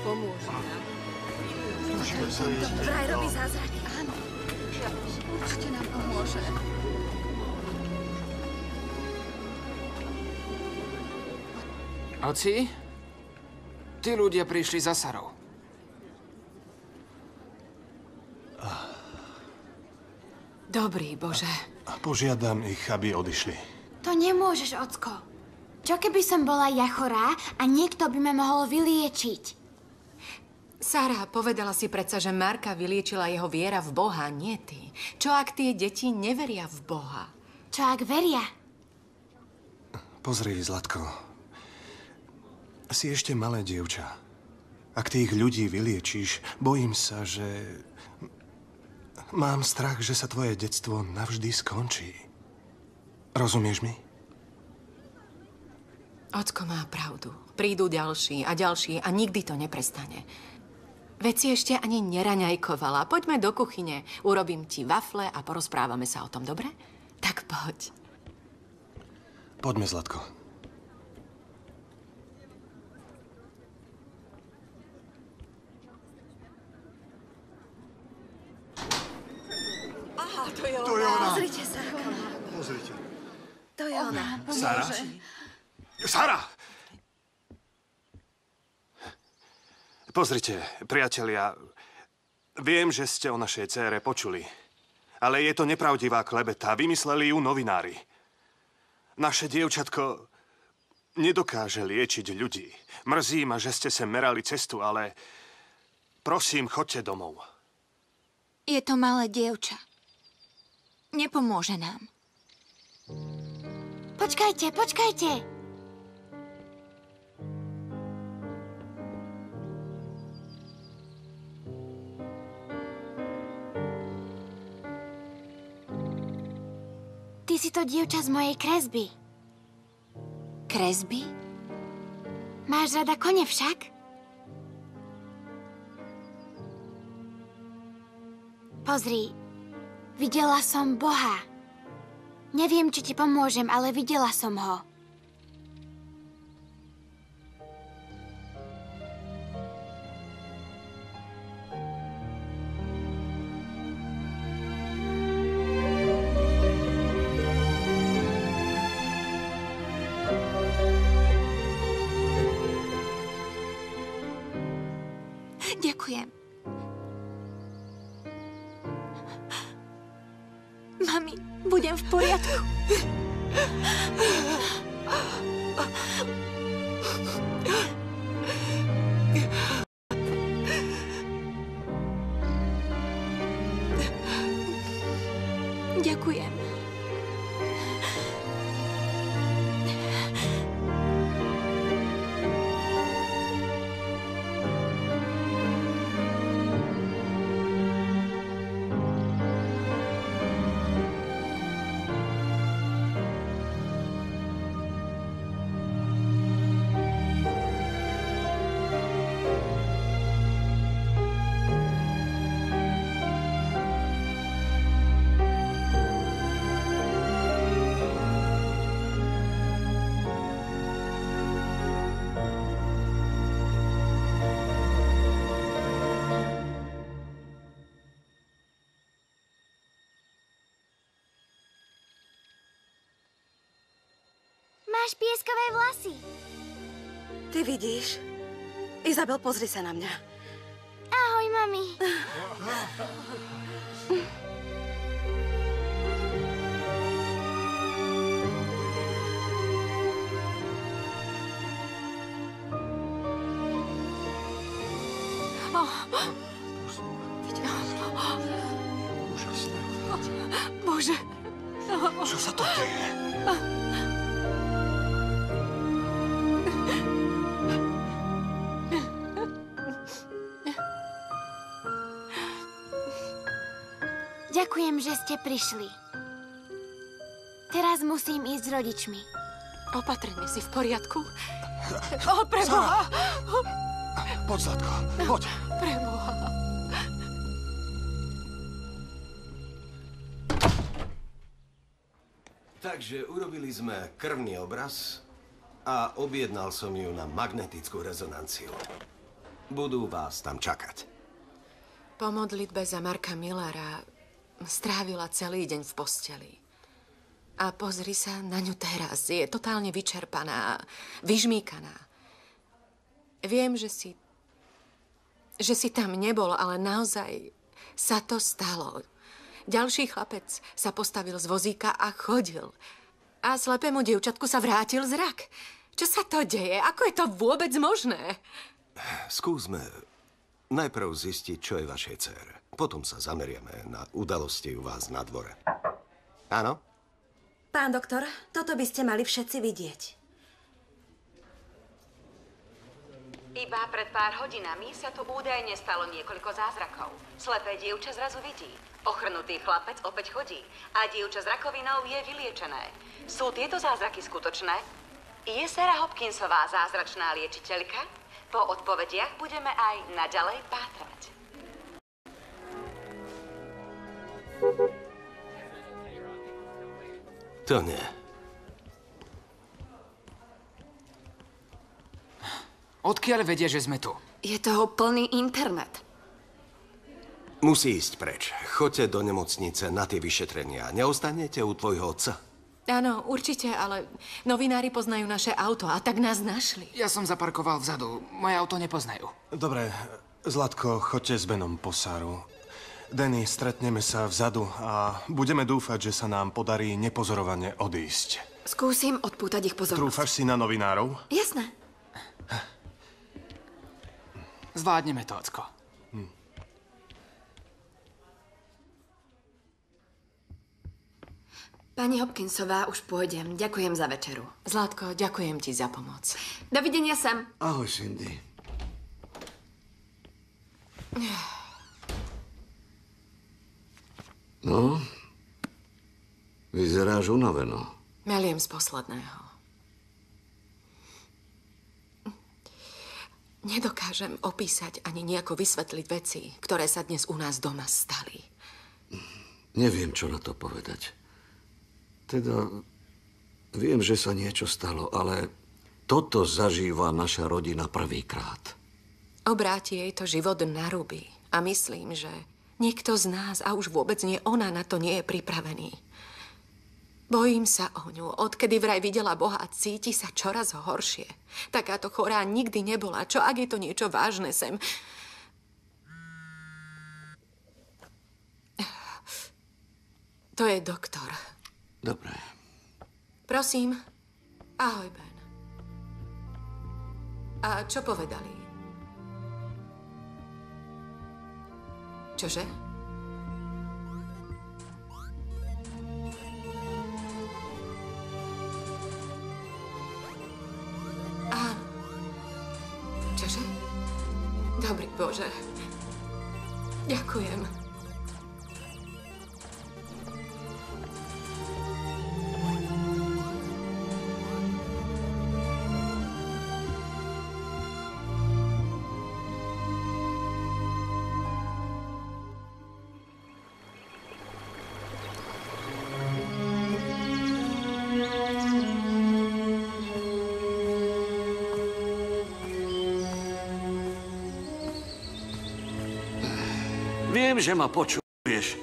Pomôže nám. Vraj robí zázraky. Áno. Určite nám pomôže. Oci, tí ľudia prišli za Sarou. Dobrý, Bože. Požiadam ich, aby odišli. To nemôžeš, ocko. Čo keby som bola ja chorá a niekto by ma mohol vyliečiť? Sara, povedala si predsa, že Marka vyliečila jeho viera v Boha, nie ty. Čo ak tie deti neveria v Boha? Čo ak veria? Pozri, Zlatko. Si ešte malé dievča. Ak tých ľudí vyliečíš, bojím sa, že... Mám strach, že sa tvoje detstvo navždy skončí. Rozumieš mi? Ocko má pravdu. Prídu ďalší a ďalší a nikdy to neprestane. Veď si ešte ani neraňajkovala. Poďme do kuchyne. Urobím ti wafle a porozprávame sa o tom, dobre? Tak poď. Poďme, Zlatko. Aha, to je ona. To je ona. Pozrite sa. Pozrite. To je ona. Sara? Sara! Pozrite, priatelia, viem, že ste o našej dcére počuli, ale je to nepravdivá klebeta. Vymysleli ju novinári. Naše dievčatko nedokáže liečiť ľudí. Mrzí ma, že ste sem merali cestu, ale prosím, choďte domov. Je to malé dievča. Nepomôže nám. Počkajte, počkajte! Ty si to dievča z mojej kresby. Kresby? Máš rada kone však? Pozri, videla som Boha. Neviem, či ti pomôžem, ale videla som ho. Ďakujem. Mami, budem v poriadku. Ďakujem. Máš pieskové vlasy. Ty vidíš? Izabel, pozri sa na mňa. Ahoj, mami. Bože. Čo sa to deje? Ďakujem, že ste prišli. Teraz musím ísť s rodičmi. Opatrne, si v poriadku? Preboha! Poď, Zlatko, poď. Preboha. Takže urobili sme krvný obraz a objednal som ju na magnetickú rezonanciu. Budú vás tam čakať. Po modlitbe za Marka Millera strávila celý deň v posteli. A pozri sa na ňu teraz. Je totálne vyčerpaná, vyžmýkaná. Viem, že si tam nebol, ale naozaj sa to stalo. Ďalší chlapec sa postavil z vozíka a chodil. A slepému dievčatku sa vrátil zrak. Čo sa to deje? Ako je to vôbec možné? Skúsme najprv zistiť, čo je vašej dcére. Potom sa zameriame na udalosti u vás na dvore. Áno? Pán doktor, toto by ste mali všetci vidieť. Iba pred pár hodinami sa tu údajne stalo niekoľko zázrakov. Slepé dievča zrazu vidí. Ochrnutý chlapec opäť chodí. A dievča s rakovinou je vyliečené. Sú tieto zázraky skutočné? Je Sarah Hopkinsová zázračná liečiteľka? Po odpovediach budeme aj naďalej pátrať. To nie. Odkiaľ vedia, že sme tu? Je toho plný internet. Musí ísť preč. Choďte do nemocnice na tie vyšetrenia. Neostanete u tvojho otca? Áno, určite, ale novinári poznajú naše auto a tak nás našli. Ja som zaparkoval vzadu. Moje auto nepoznajú. Dobre, Zlatko, choďte s Benom po Saru. Danny, stretneme sa vzadu a budeme dúfať, že sa nám podarí nepozorovane odísť. Skúsim odpútať ich pozornosť. Trúfaš si na novinárov? Jasné. Zvládneme to, ocko. Pani Hopkinsová, už pôjdem. Ďakujem za večeru. Zlatko, ďakujem ti za pomoc. Dovidenia, Sam. Ahoj, Cindy. No, vyzeráš unaveno. Meliem z posledného. Nedokážem opísať ani nejako vysvetliť veci, ktoré sa dnes u nás doma stali. Neviem, čo na to povedať. Teda, viem, že sa niečo stalo, ale toto zažíva naša rodina prvýkrát. Obráti jej to život na ruby. A myslím, že nikto z nás, a už vôbec nie ona, na to nie je pripravený. Bojím sa o ňu. Odkedy vraj videla Boha, cíti sa čoraz horšie. Takáto chorá nikdy nebola. Čo ak je to niečo vážne, Sem? To je doktor. Dobre. Prosím. Ahoj, Ben. A čo povedali? Čože? Áno. Čože? Dobrý Bože. Ďakujem. Viem, že ma počuješ.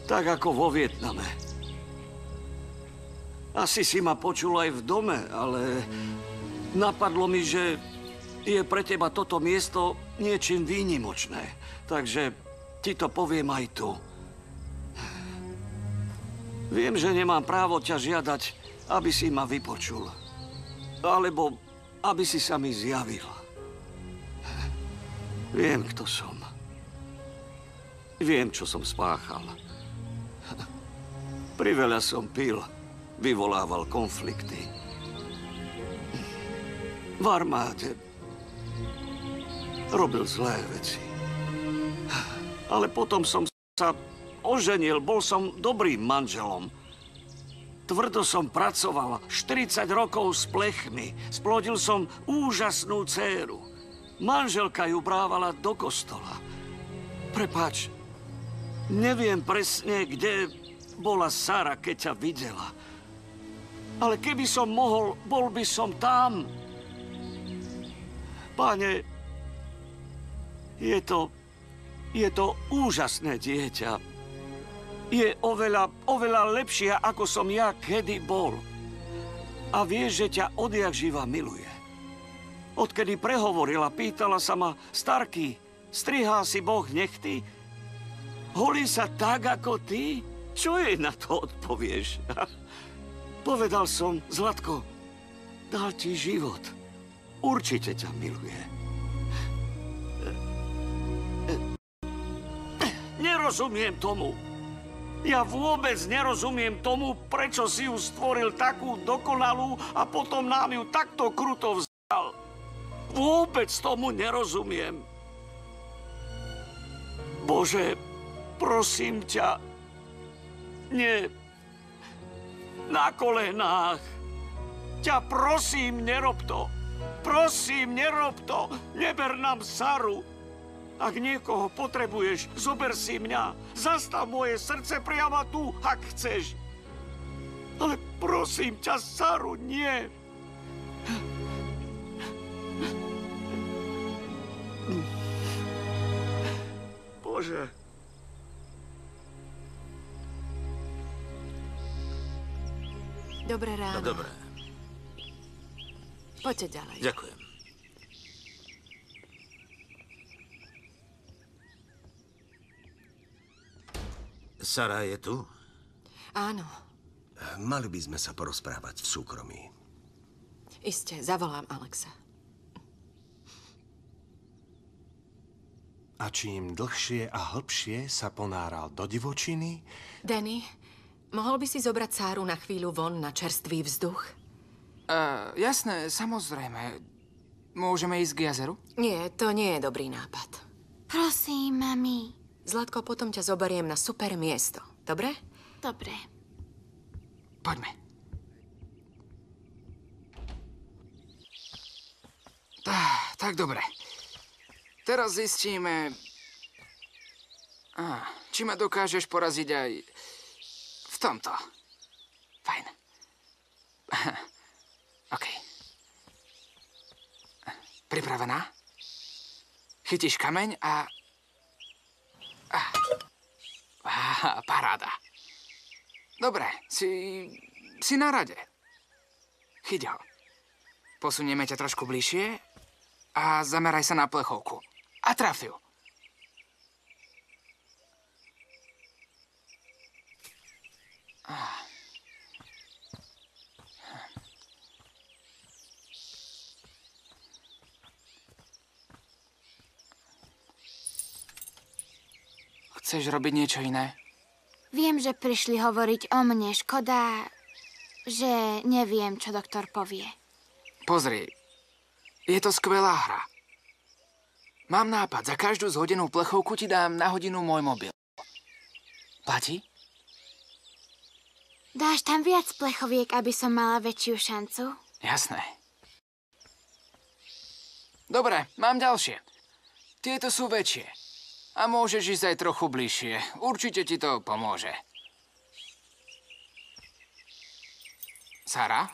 Tak ako vo Vietname. Asi si ma počul aj v dome, ale napadlo mi, že je pre teba toto miesto niečím výnimočné. Takže ti to poviem aj tu. Viem, že nemám právo ťa žiadať, aby si ma vypočul. Alebo aby si sa mi zjavil. Viem, kto som. Viem, čo som spáchal. Priveľa som pil, vyvolával konflikty. V armáde robil zlé veci. Ale potom som sa oženil, bol som dobrým manželom. Tvrdo som pracoval, 40 rokov s plechmi. Splodil som úžasnú dcéru. Manželka ju brávala do kostola. Prepáč, neviem presne, kde bola Sara, keď ťa videla. Ale keby som mohol, bol by som tam. Páne, je to úžasné dieťa. Je oveľa lepšia, ako som ja kedy bol. A vieš, že ťa odjak živa miluje. Odkedy prehovorila, pýtala sa ma, Starký, strihá si Boh nechty? Holí sa tak, ako ty? Čo jej na to odpovieš? Povedal som, Zlatko, dal ti život. Určite ťa miluje. Nerozumiem tomu. Ja vôbec nerozumiem tomu, prečo si ju stvoril takú dokonalú a potom nám ju takto kruto vzal. Vôbec tomu nerozumiem. Bože, prosím ťa, nie, na kolenách. Ťa prosím, nerob to. Prosím, nerob to. Neber nám Saru. Ak niekoho potrebuješ, zober si mňa. Zastav moje srdce priamo tu, ak chceš. Ale prosím ťa, Saru, nie. Bože. Dobré ráno. No dobré. Poďte ďalej. Ďakujem. Sara je tu? Áno. Mali by sme sa porozprávať v súkromí. Iste, zavolám Alexa. A čím dlhšie a hlbšie sa ponáral do divočiny... Danny, mohol by si zobrať Sáru na chvíľu von na čerstvý vzduch? Jasné, samozrejme. Môžeme ísť k jazeru? Nie, to nie je dobrý nápad. Prosím, mami. Zlatko, potom ťa zoberiem na super miesto. Dobre? Dobre. Poďme. Tak dobre. Teraz zistíme, či ma dokážeš poraziť aj v tomto. Fajn. OK. Pripravená? Chytíš kameň a... Paráda. Dobre, si na rade. Chyť ho. Posunieme ťa trošku bližšie a zameraj sa na plechovku. A traf ju. Chceš robiť niečo iné? Viem, že prišli hovoriť o mne. Škoda, že neviem, čo doktor povie. Pozri, je to skvelá hra. Mám nápad, za každú zhodenú plechovku ti dám na hodinu môj mobil. Platí? Dáš tam viac plechoviek, aby som mala väčšiu šancu? Jasné. Dobre, mám ďalšie. Tieto sú väčšie. A môžeš ísť aj trochu bližšie. Určite ti to pomôže. Sara?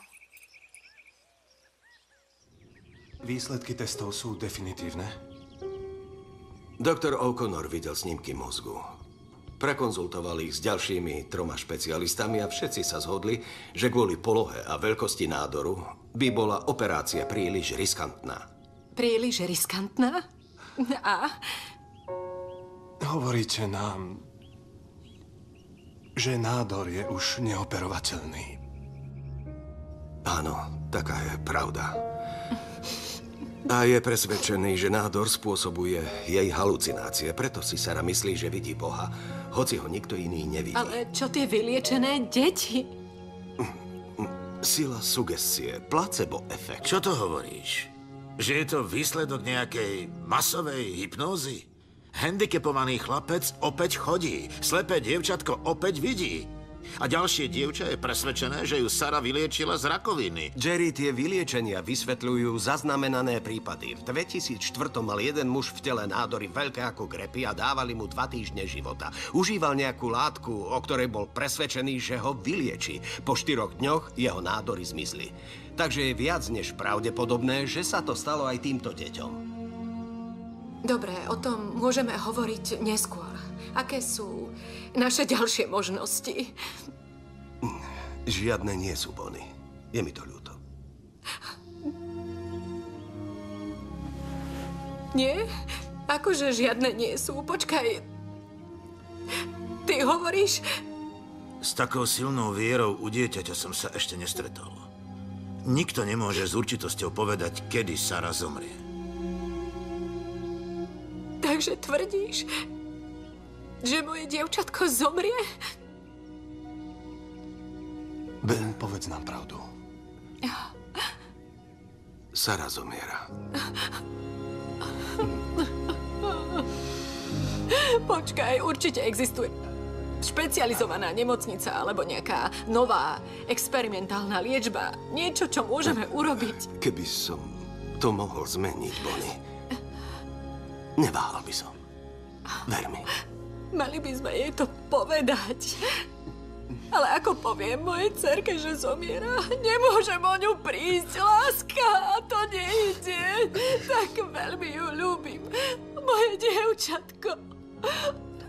Výsledky testov sú definitívne. Doktor O'Connor videl snímky mozgu. Prekonzultoval ich s ďalšími 3 špecialistami a všetci sa zhodli, že kvôli polohe a veľkosti nádoru by bola operácia príliš riskantná. Príliš riskantná? A? Hovoríte nám, že nádor je už neoperovateľný. Áno, taká je pravda. A je presvedčený, že nádor spôsobuje jej halucinácie. Preto si Sara myslí, že vidí Boha. hoci ho nikto iný nevidí. Ale čo tie vyliečené deti? Sila sugestie, placebo efekt. Čo to hovoríš? Že je to výsledok nejakej masovej hypnózy? Handicapovaný chlapec opäť chodí, slepé dievčatko opäť vidí. A ďalšie dievča je presvedčené, že ju Sara vyliečila z rakoviny. Jerry, tie vyliečenia vysvetľujú zaznamenané prípady. V 2004 mal jeden muž v tele nádory veľké ako grepy a dávali mu 2 týždne života. Užíval nejakú látku, o ktorej bol presvedčený, že ho vylieči. Po 4 dňoch jeho nádory zmizli. Takže je viac než pravdepodobné, že sa to stalo aj týmto deťom. Dobre, o tom môžeme hovoriť neskôr. Aké sú naše ďalšie možnosti? Žiadne nie sú, Bonnie. Je mi to ľúto. Nie? Akože žiadne nie sú. Počkaj. Ty hovoríš... S takou silnou vierou u dieťaťa som sa ešte nestretol. Nikto nemôže s určitosťou povedať, kedy Sara zomrie. Takže tvrdíš, že moje dievčatko zomrie? Ben, povedz nám pravdu. Sara zomiera. Počkaj, určite existuje špecializovaná nemocnica alebo nejaká nová experimentálna liečba. Niečo, čo môžeme urobiť. Keby som to mohol zmeniť, Bonnie, neváhal by som. Ver mi. Mali by sme jej to povedať. Ale ako poviem mojej dcerke, že zomiera, nemôžem o ňu prísť, láska, a to nejde. Tak veľmi ju ľúbim. Moje dievčatko.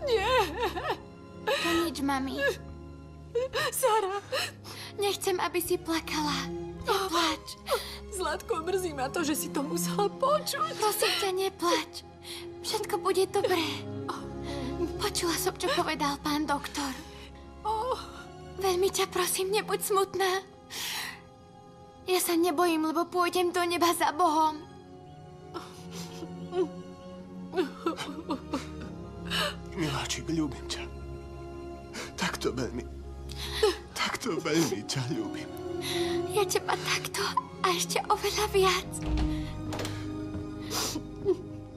Nie. To nič, mami. Sara. Nechcem, aby si plakala. Neplač. Zlatko, mrzí ma to, že si to musela počuť. Prosím ťa, neplač. Všetko bude dobré. Počula som, čo povedal pán doktor. Veľmi ťa prosím, nebuď smutná. Ja sa nebojím, lebo pôjdem do neba za Bohom. Miláčik, ľúbim ťa. Takto veľmi ťa ľúbim. Ja teba takto a ešte oveľa viac.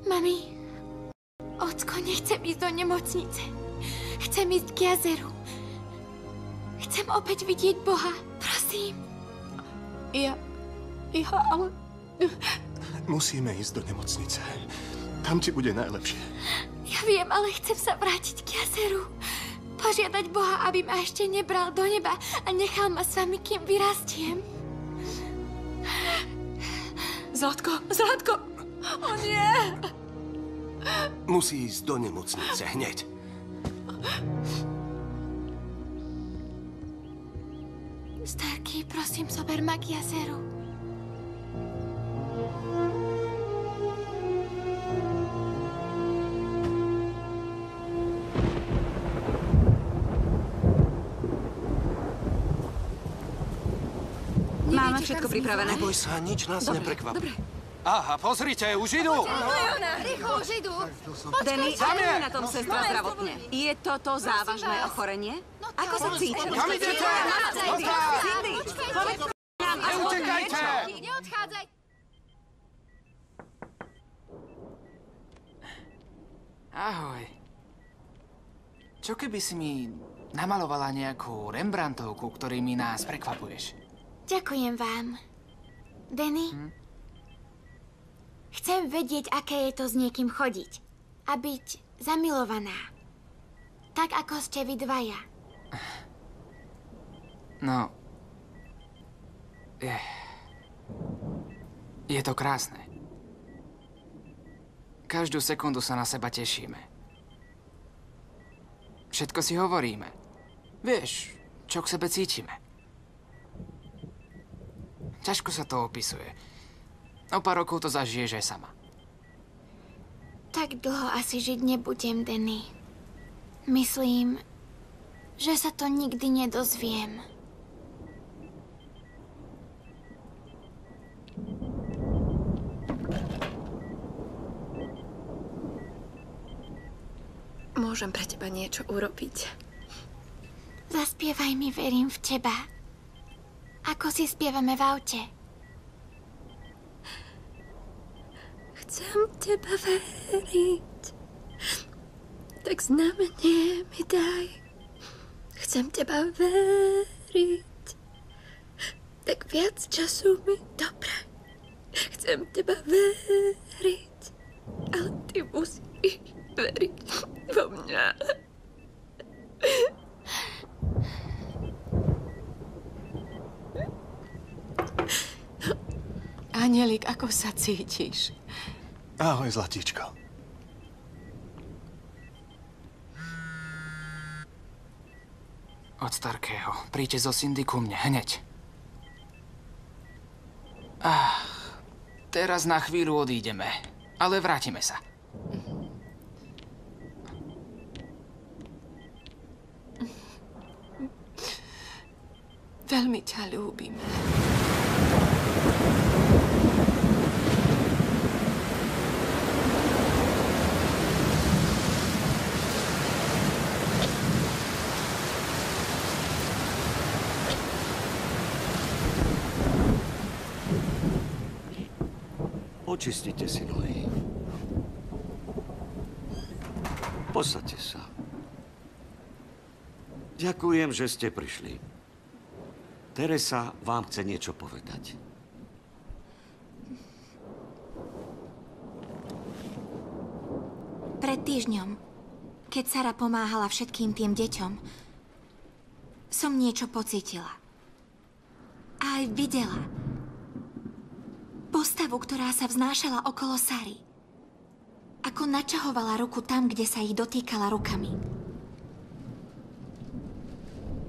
Mami, ocko, nechcem ísť do nemocnice. Chcem ísť k jazeru. Chcem opäť vidieť Boha. Prosím. Ale... Musíme ísť do nemocnice. Tam ti bude najlepšie. Ja viem, ale chcem sa vrátiť k jazeru. Požiadať Boha, aby ma ešte nebral do neba a nechal ma s vami, kým vyrastiem. Zlatko! O nie! Musí ísť do nemocnice hneď. Starky, prosím, zober ma k jazeru. Máme všetko pripravené. Neboj sa, nič nás neprekvapí. Dobre. Aha, pozrite, už idú. Rýchlo, už idú. Denny, ako je na tom sestra zdravotne? Je toto závažné ochorenie? Ako sa cítiš? Kam idete? Cindy, povedz nám aspoň niečo. Neodchádzaj. Ahoj. Čo keby si mi namalovala nejakú Rembrandtovku, ktorými nás prekvapuješ? Ďakujem vám. Denny? Chcem vedieť, aké je to s niekým chodiť. A byť zamilovaná. Tak, ako ste vy dvaja. No... Je to krásne. Každú sekundu sa na seba tešíme. Všetko si hovoríme. Vieš, čo k sebe cítime. Ťažko sa to opisuje. O pár rokov to zažiješ aj sama. Tak dlho asi žiť nebudem, Denny. Myslím, že sa to nikdy nedozviem. môžem pre teba niečo urobiť. Zaspievaj mi, verím v teba. Ako si spievame v aute. Chcem teba veriť. Tak znamenie mi daj. Chcem teba veriť. Tak viac času mi dobre. Chcem teba veriť. Ale ty musíš veriť vo mňa. Anielik, ako sa cítiš? Ahoj, zlatíčko. Od Starkého. Príďte zo Cindy ku mne, hneď. Teraz na chvíľu odídeme, ale vrátime sa. Veľmi ťa ľúbime. Očistite si nohy. Posaďte sa. Ďakujem, že ste prišli. Teresa vám chce niečo povedať. Pred týždňom, keď Sara pomáhala všetkým tým deťom, som niečo pocítila. A aj videla. Postavu, ktorá sa vznášala okolo Sary. Ako načahovala ruku tam, kde sa ich dotýkala rukami.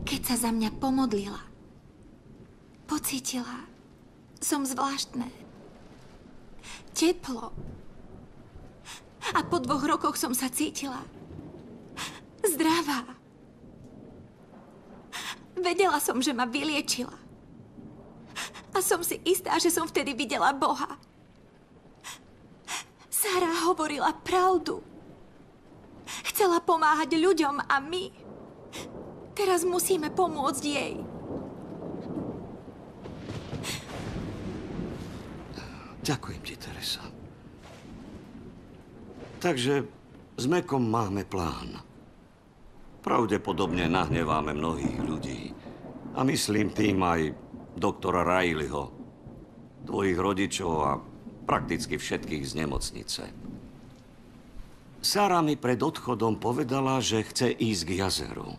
Keď sa za mňa pomodlila, pocítila som zvláštne. Teplo. A po 2 rokoch som sa cítila zdravá. Vedela som, že ma vyliečila. A som si istá, že som vtedy videla Boha. Sara hovorila pravdu. Chcela pomáhať ľuďom a my teraz musíme pomôcť jej. Ďakujem ti, Teresa. Takže s Mekom máme plán. Pravdepodobne nahneváme mnohých ľudí. A myslím tým aj doktora Rileyho, tvojich rodičov a prakticky všetkých z nemocnice. Sara mi pred odchodom povedala, že chce ísť k jazeru.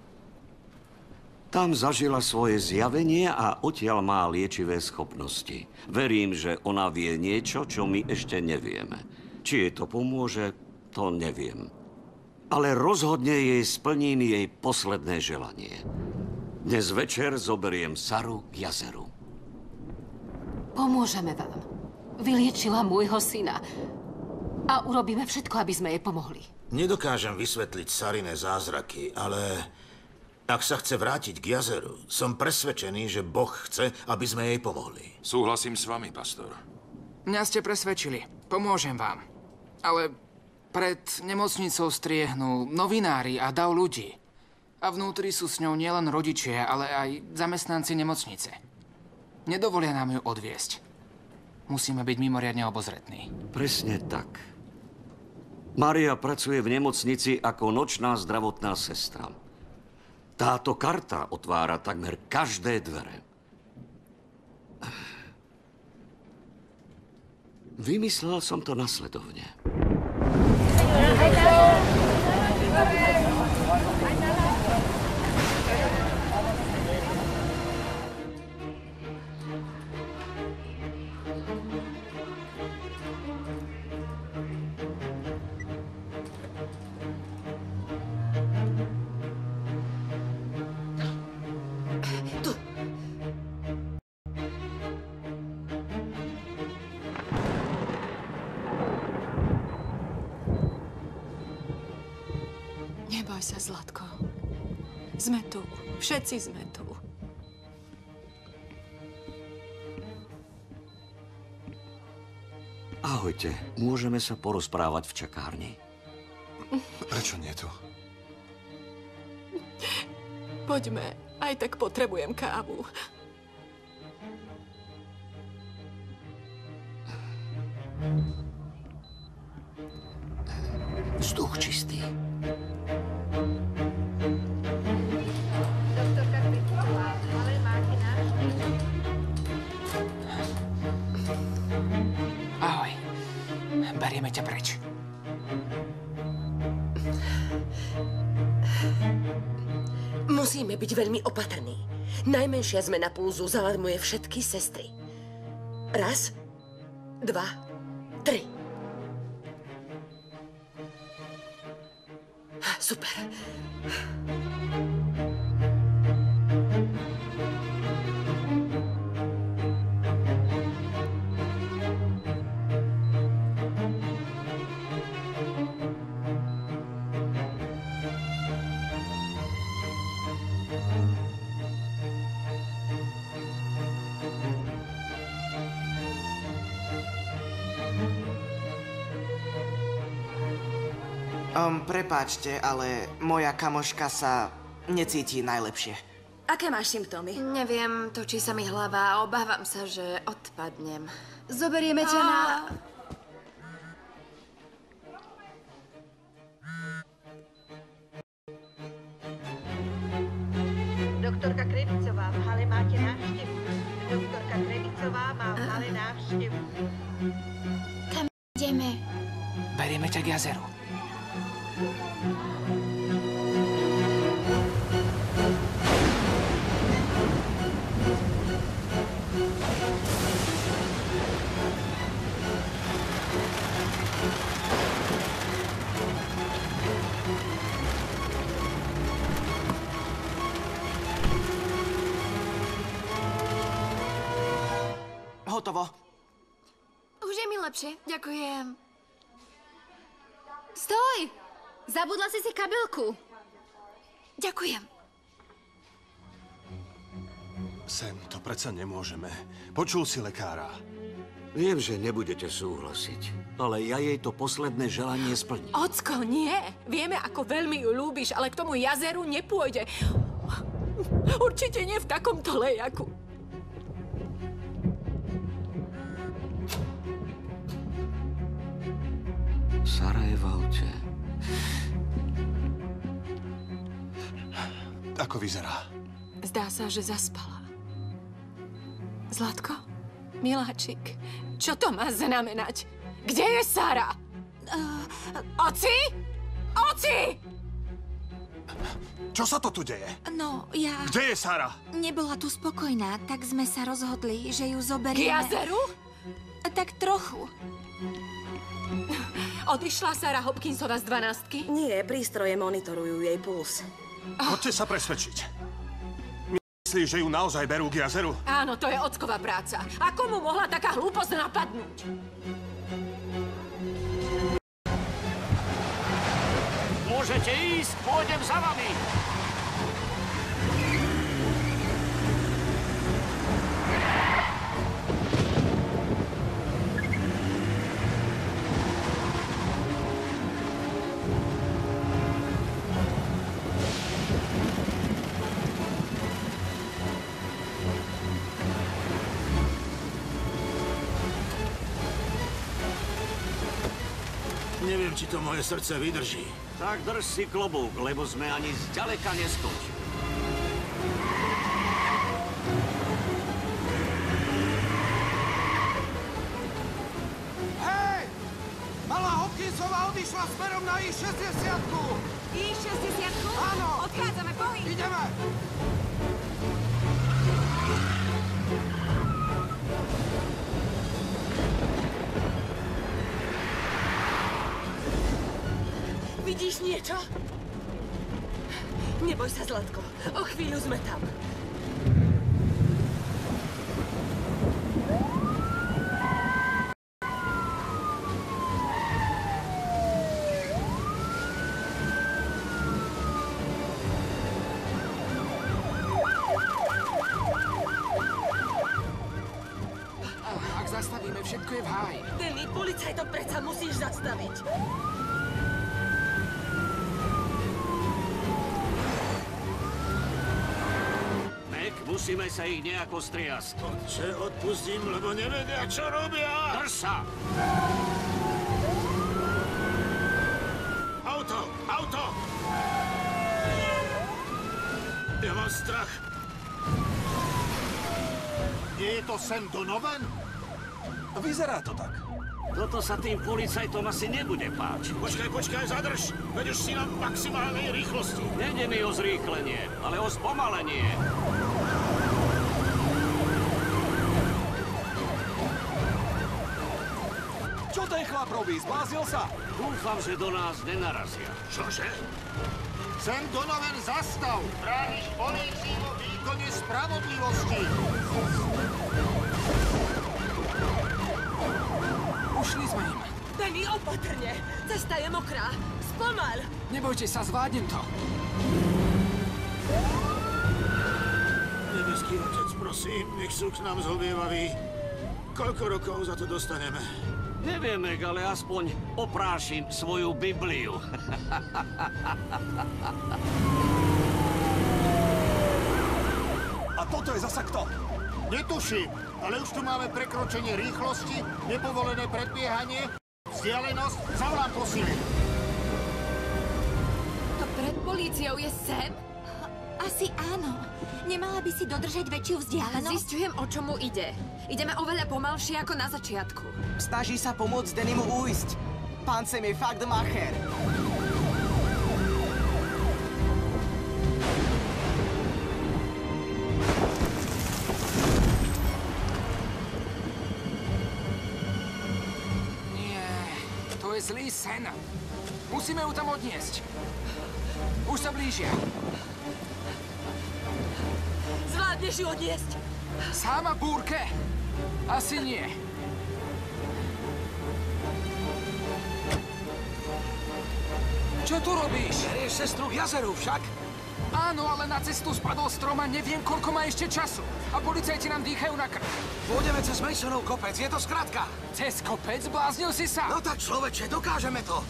Tam zažila svoje zjavenie a odtiaľ má liečivé schopnosti. Verím, že ona vie niečo, čo my ešte nevieme. Či jej to pomôže, to neviem. Ale rozhodne jej splním jej posledné želanie. Dnes večer zoberiem Saru k jazeru. Pomôžeme vám. Vyliečila môjho syna. A urobíme všetko, aby sme jej pomohli. Nedokážem vysvetliť Sarine zázraky, ale ak sa chce vrátiť k jazeru, som presvedčený, že Boh chce, aby sme jej pomohli. Súhlasím s vami, pastor. Mňa ste presvedčili. Pomôžem vám. Ale pred nemocnicou striehnú novinári a dav ľudí. A vnútri sú s ňou nielen rodičia, ale aj zamestnanci nemocnice. Nedovolia nám ju odviesť. Musíme byť mimoriadne obozretní. Presne tak. Maria pracuje v nemocnici ako nočná zdravotná sestra. Táto karta otvára takmer každé dvere. Vymyslel som to nasledovne. Neboj sa, Zlatko. Sme tu. Všetci sme tu. Ahojte. Môžeme sa porozprávať v čakárni? Prečo nie tu? Poďme, aj tak potrebujem kávu. Vzduch čistý. Doktorka Kripicová, ale máte návštevu. Ahoj. Berieme ťa preč. Musíme byť veľmi opatrní. Najmenšia zmena pulzu zalarmuje všetky sestry. 1, 2, 3. Super. Prepáčte, ale moja kamoška sa necíti najlepšie. Aké máš symptómy? Neviem, točí sa mi hlava a obávam sa, že odpadnem. Zoberieme ťa na... Doktorka Krevicová, v hale máte návštevu. Doktorka Krevicová má v hale návštevu. Kam ideme? Berieme ťa k jazeru. Hotovo. Už je mi lepšie, ďakujem. Stoj! Zabudla si kabelku. Ďakujem. Sam, to predsa nemôžeme. Počul si lekára. Viem, že nebudete súhlasiť, ale ja jej to posledné želanie splním. Ocko, nie. Vieme, ako veľmi ju ľúbiš, ale k tomu jazeru nepôjde. Určite nie v takomto lejaku. Sara je v aute. Ako vyzerá? Zdá sa, že zaspala. Zlatko? Miláčik, čo to má znamenať? Kde je Sara? Oci? Oci! Čo sa to tu deje? No, ja... Kde je Sara? Nebola tu spokojná, tak sme sa rozhodli, že ju zoberieme... K jazeru? Tak trochu. Odišla Sara Hopkinsova z 12-ky? Nie, prístroje monitorujú jej puls. Poďte sa presvedčiť. Myslíš, že ju naozaj berú k jazeru? Áno, to je ocková práca. A komu mohla taká hlúposť napadnúť? Môžete ísť, pôjdem za vami. Neviem, či to moje srdce vydrží. Tak drž si klobúk, lebo sme ani zďaleka neskončili. Hej! Malá Hopkinsová odišla smerom na I-60-ku! I-60-ku? Áno! Odchádzame, pohyb! Ideme! Vidíš niečo? Neboj sa, Zlatko. O chvíľu sme tam. Ak zastavíme, všetko je v háji. Denny, policajtom predsa musíš zastaviť. Musíme sa ich nejako striasť. Otče, odpustím, lebo nevedia, čo robia. Drž sa! Auto! Auto! Ja mám strach. Nie je to Sam Donovan? Vyzerá to tak. Toto sa tým policajtom asi nebude páčiť. Počkaj, zadrž. Veď už si na maximálnej rýchlosti. Nejde mi o zrýchlenie, ale o spomalenie. Čo ten chlap robí? Zbláznil sa? Dúfam, že do nás nenarazia. Čože? Sam Donovan, zastav! Brániš polícii vo výkone spravodlivosti. Ušli sme im. Benny, opatrne! Cesta je mokrá. Spomal! Nebojte sa, zvládnem to. Nebeský otec, prosím, nech sú k nám zhovievaví. Koľko rokov za to dostaneme? Neviem, Meg, ale aspoň oprášim svoju Bibliu. A toto je zasa kto? Netuším, ale už tu máme prekročenie rýchlosti, nepovolené predbiehanie, vzdialenosť, zavolám posily. To pred políciou je Sam? Asi áno. Nemala by si dodržať väčšiu vzdialenosť? Zistujem, o čomu ide. Ideme oveľa pomalšie ako na začiatku. Snaží sa pomôcť Dannymu ujsť. Pán Sam je fakt macher. Nie, to je zlý sen. Musíme ju tam odniesť. Už sa blížia. Zvládneš ju odniesť? Sama búrke? Asi nie. Čo tu robíš? Berieš sestru k jazeru však? Áno, ale na cestu spadol strom a neviem, koľko má ešte času. A policajti nám dýchajú na krk. Pôjdeme cez Masonov kopec, je to skratka. Cez kopec? Bláznil si sa? No tak človeče, dokážeme to.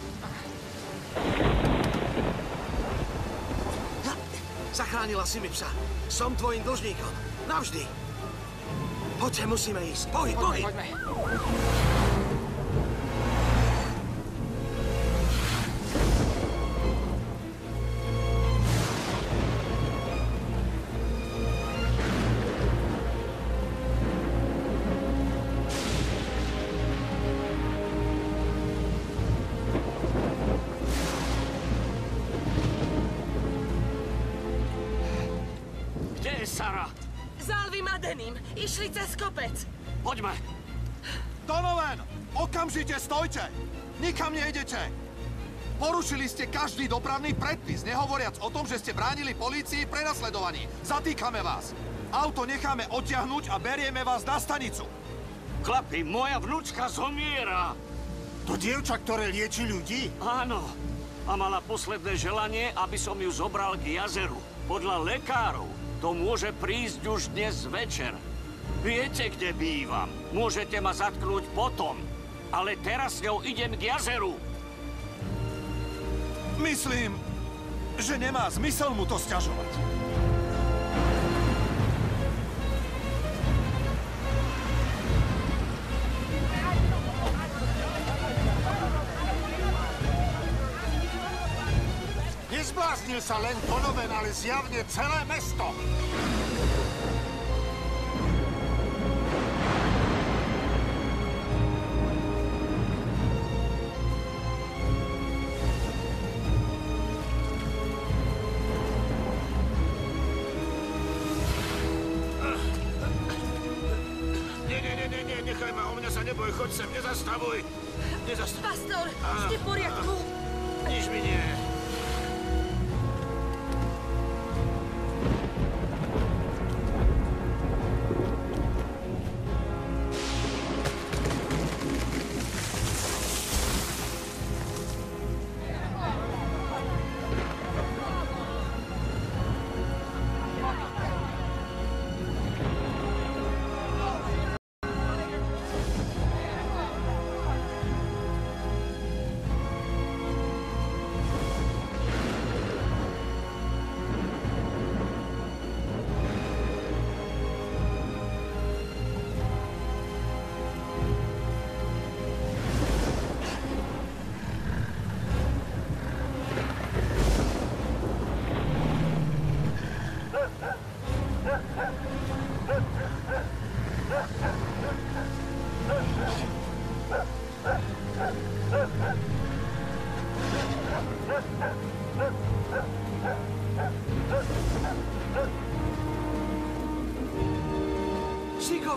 Zachránila si mi psa. Som tvojim dlžníkom. Navždy. Poďte, musíme ísť. Pohyb. Poďme. Sara! Za Alvym a Dannym. Išli cez kopec. Poďme. Donovan, okamžite stojte. Nikam nejdete. Porušili ste každý dopravný predpis, nehovoriac o tom, že ste bránili polícii v prenasledovaní. Zatýkame vás. Auto necháme odtiahnuť a berieme vás na stanicu. Chlapi, moja vnúčka zomiera. To dievča, ktoré lieči ľudí? Áno. A mala posledné želanie, aby som ju zobral k jazeru. Podľa lekárov to môže prísť už dnes večer. Viete, kde bývam. Môžete ma zatknúť potom. Ale teraz s ňou idem k jazeru. Myslím, že nemá zmysel mu to sťažovať. Nezbláznil sa len Donovan, ale zjavne celé mesto. Nie, nechaj ma, o mňa sa neboj, choď sem, nezastavuj. Pastor, ste v poriadku? Nič mi nie.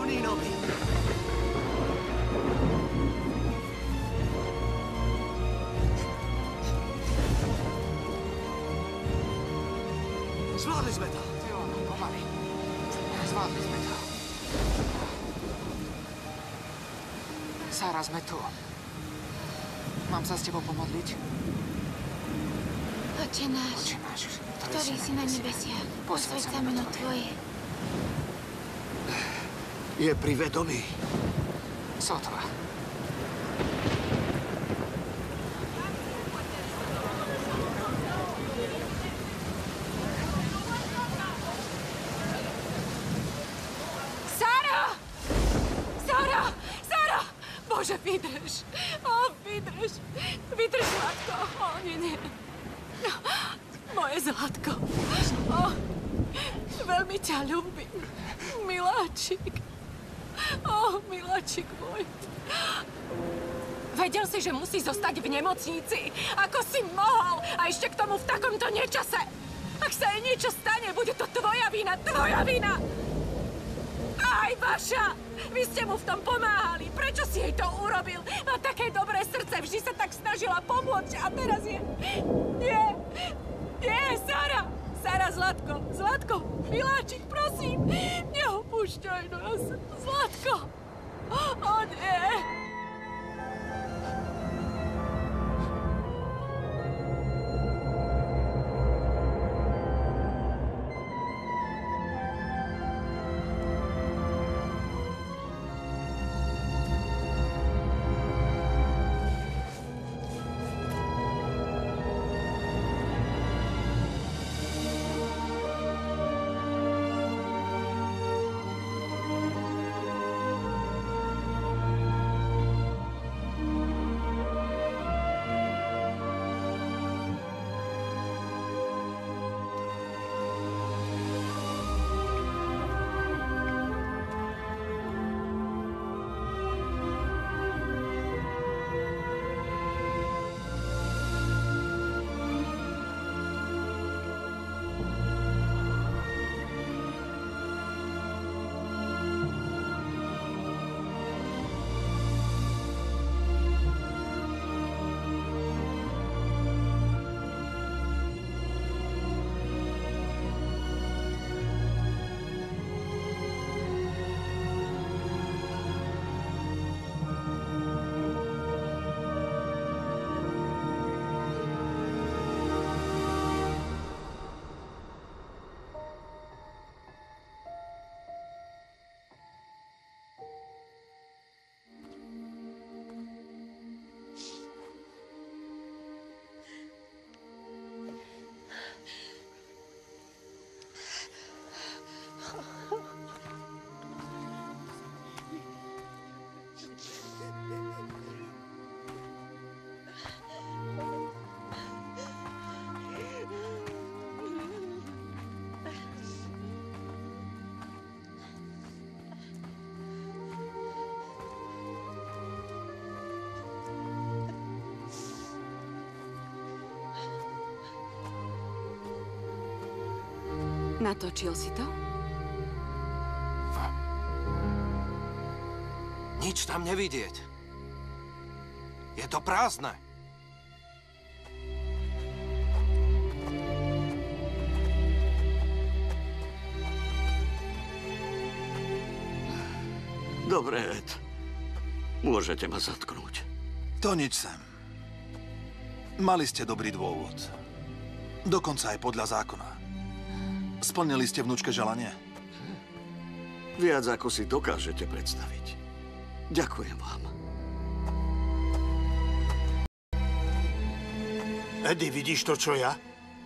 Rovnínovi. Zvládli sme to. Jo, pomaly. Zvládli sme to. Sára, sme tu. Mám sa s tebou pomodliť? Oče náš, ktorý si na nebesiach, posväť sa meno Tvoje. Je pri vedomí. Sotva. Sára! Sára! Sára! Bože, vydrž. O, vydrž. Vydrž, Zlatko. O, nie. Moje Zlatko. O, veľmi ťa ľúbim. Miláčik. O, miláčik môj. Vedel si, že musí zostať v nemocnici. Ako si mohol? A ešte k tomu v takomto nečase. Ak sa jej niečo stane, bude to tvoja vina. Tvoja vina! Aj vaša! Vy ste mu v tom pomáhali. Prečo si jej to urobil? Má také dobré srdce. Vždy sa tak snažila pomôcť. A teraz je... Nie! Nie, Sára! Sára, Zlatko! Zlatko! Miláčik, prosím! Neopúšťaj nás! Zlatko! O, nie! Natočil si to? Nič tam nevidieť. Je to prázdne. Dobre, Ed. Môžete ma zatknúť. To nič sem. Mali ste dobrý dôvod. Dokonca aj podľa zákona. Splnili ste vnúčke želanie? Viac, ako si dokážete predstaviť. Ďakujem vám. Eddie, vidíš to, čo ja?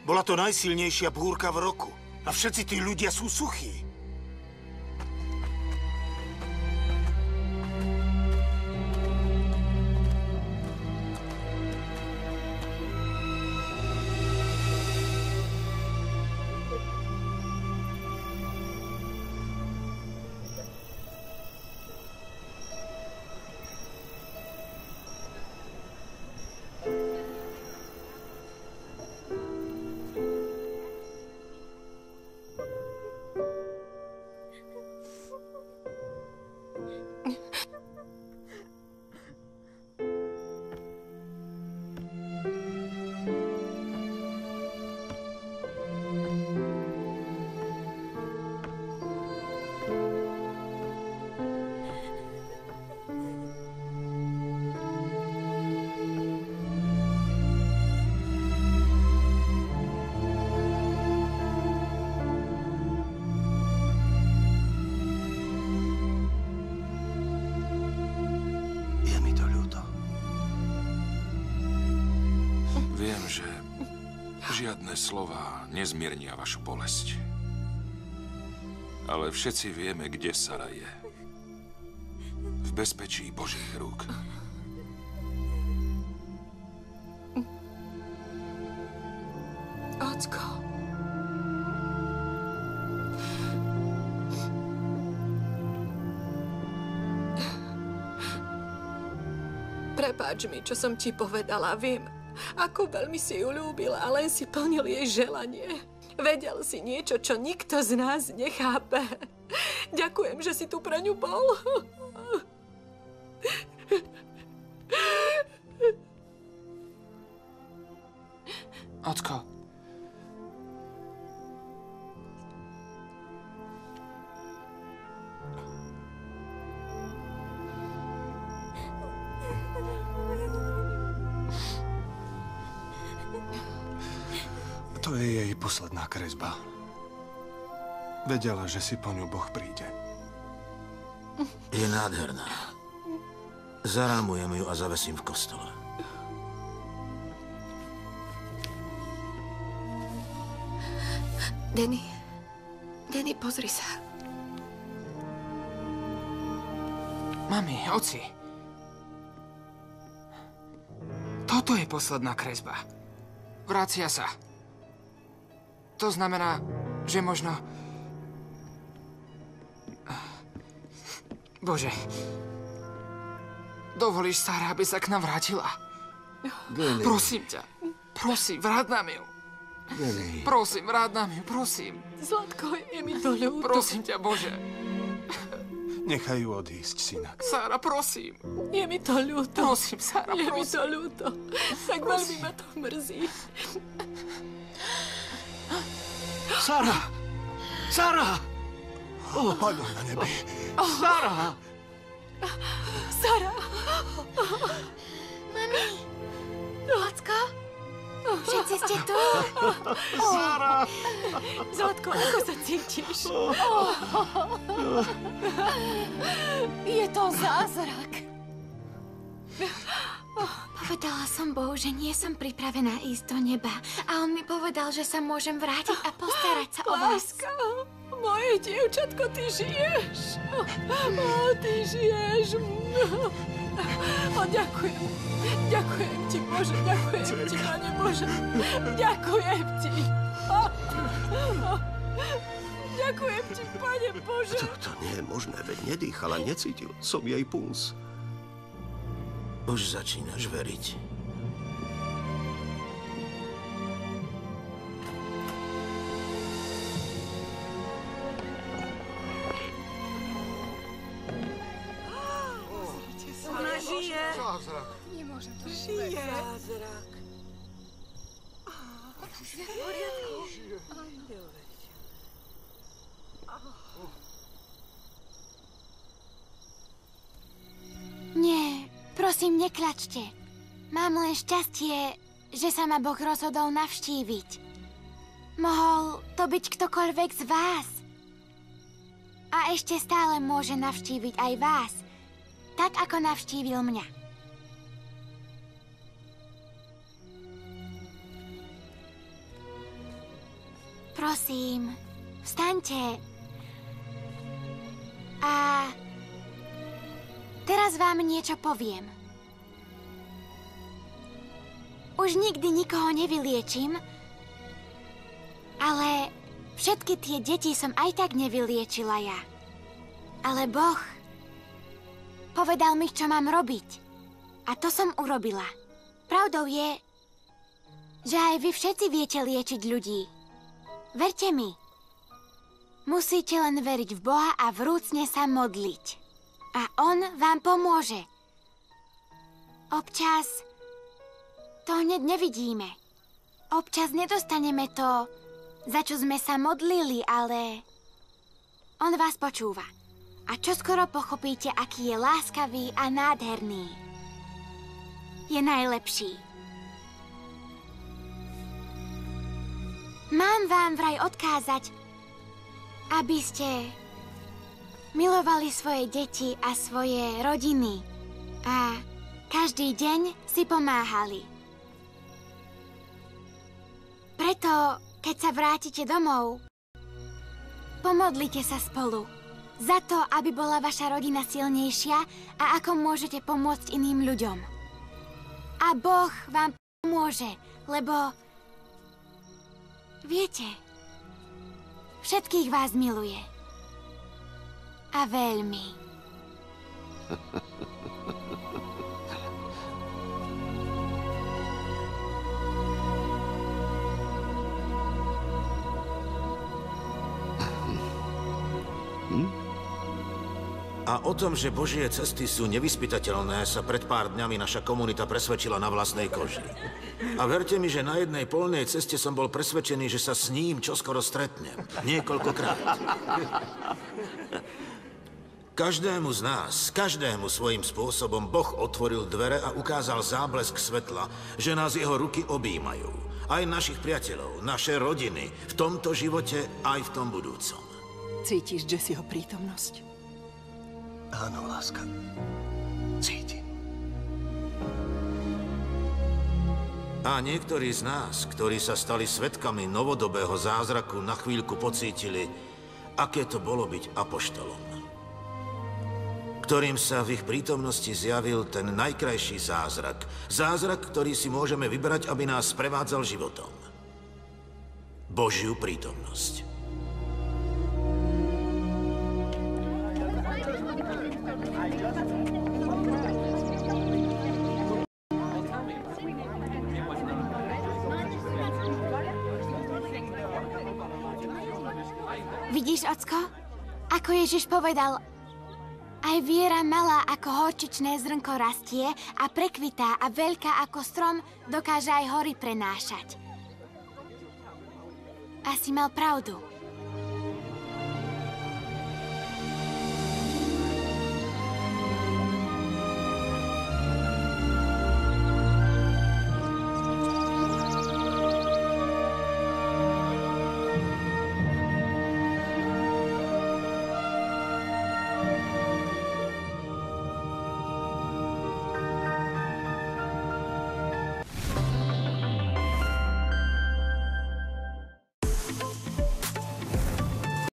Bola to najsilnejšia búrka v roku. A všetci tí ľudia sú suchí. Žiadne slová nezmiernia vašu bolesť. Ale všetci vieme, kde Sara je. V bezpečí Božích rúk. Ocko. Prepáč mi, čo som ti povedala. Viem, ako veľmi si ju ľúbil a len si plnil jej želanie. Vedel si niečo, čo nikto z nás nechápe. Ďakujem, že si tu pre ňu bol. Ocko. To je jej posledná kresba. Vedela, že si po ňu Boh príde. Je nádherná. Zarámujem ju a zavesím v kostole. Danny, pozri sa. Mami, oci. Toto je posledná kresba. Vracia sa. To znamená, že možno... Bože. Dovolíš, Sara, aby sa k nám vrátila? Danny. Prosím ťa. Prosím, vráť nám ju. Danny. Prosím, vráť nám ju, prosím. Zlatko, je mi to ľúto. Prosím ťa, Bože. Nechaj ju odísť, synak. Sara, prosím. Je mi to ľúto. Prosím, Sara, prosím. Je mi to ľúto. Tak veľmi ma to mrzí. Sara! Sara! Pane na nebi. Sara! Sara! Mami! Lacko? Všetci ste tu? Sara! Zlatko, ako sa cítiš? Je to zázrak. Povedala som Bohu, že nie som pripravená ísť do neba. A on mi povedal, že sa môžem vrátiť a postarať sa o vás. Láska, moje dievčatko, ty žiješ. Ty žiješ. Ďakujem. Ďakujem ti, Bože. Ďakujem ti, Pane Bože. Ďakujem ti. Ďakujem ti, Pane Bože. To nie je možné, veď nedýchala, necítil som jej puls. Už začínaš veriť. Ona žije. Zázrak. Nemôžem to žije. Zázrak. Je v poriadku. Nie, prosím, neklačte. Mám len šťastie, že sa ma Boh rozhodol navštíviť. Mohol to byť ktokoľvek z vás. A ešte stále môže navštíviť aj vás, tak ako navštívil mňa. Prosím, vstaňte. A teraz vám niečo poviem. Už nikdy nikoho nevyliečím, ale všetky tie deti som aj tak nevyliečila ja. Ale Boh povedal mi, čo mám robiť. A to som urobila. Pravdou je, že aj vy všetci viete liečiť ľudí. Verte mi. Musíte len veriť v Boha a vrúcne sa modliť. A On vám pomôže. Občas to hneď nevidíme. Občas nedostaneme to, za čo sme sa modlili, ale On vás počúva. A čoskoro pochopíte, aký je láskavý a nádherný. Je najlepší. Mám vám vraj odkázať, aby ste milovali svoje deti a svoje rodiny a každý deň si pomáhali. Preto, keď sa vrátite domov, pomodlite sa spolu. Za to, aby bola vaša rodina silnejšia a ako môžete pomôcť iným ľuďom. A Boh vám pomôže, lebo viete, všetkých vás miluje. A veľmi. A o tom, že Božie cesty sú nevyspytateľné, sa pred pár dňami naša komunita presvedčila na vlastnej koži. A verte mi, že na jednej polnej ceste som bol presvedčený, že sa s ním čoskoro stretnem. Niekoľkokrát. Každému z nás, každému svojím spôsobom Boh otvoril dvere a ukázal záblesk svetla, že nás jeho ruky objímajú. Aj našich priateľov, naše rodiny, v tomto živote, aj v tom budúcom. Cítiš Jesseho prítomnosť? Áno, láska. Cítim. A niektorí z nás, ktorí sa stali svedkami novodobého zázraku, na chvíľku pocítili, aké to bolo byť apoštolom. Ktorým sa v ich prítomnosti zjavil ten najkrajší zázrak. Zázrak, ktorý si môžeme vybrať, aby nás prevádzal životom. Božiu prítomnosť. Vidíš, ocko? Ako Ježiš povedal, aj viera malá ako horčičné zrnko rastie a prekvitá a veľká ako strom dokáže aj hory prenášať. A si mal pravdu.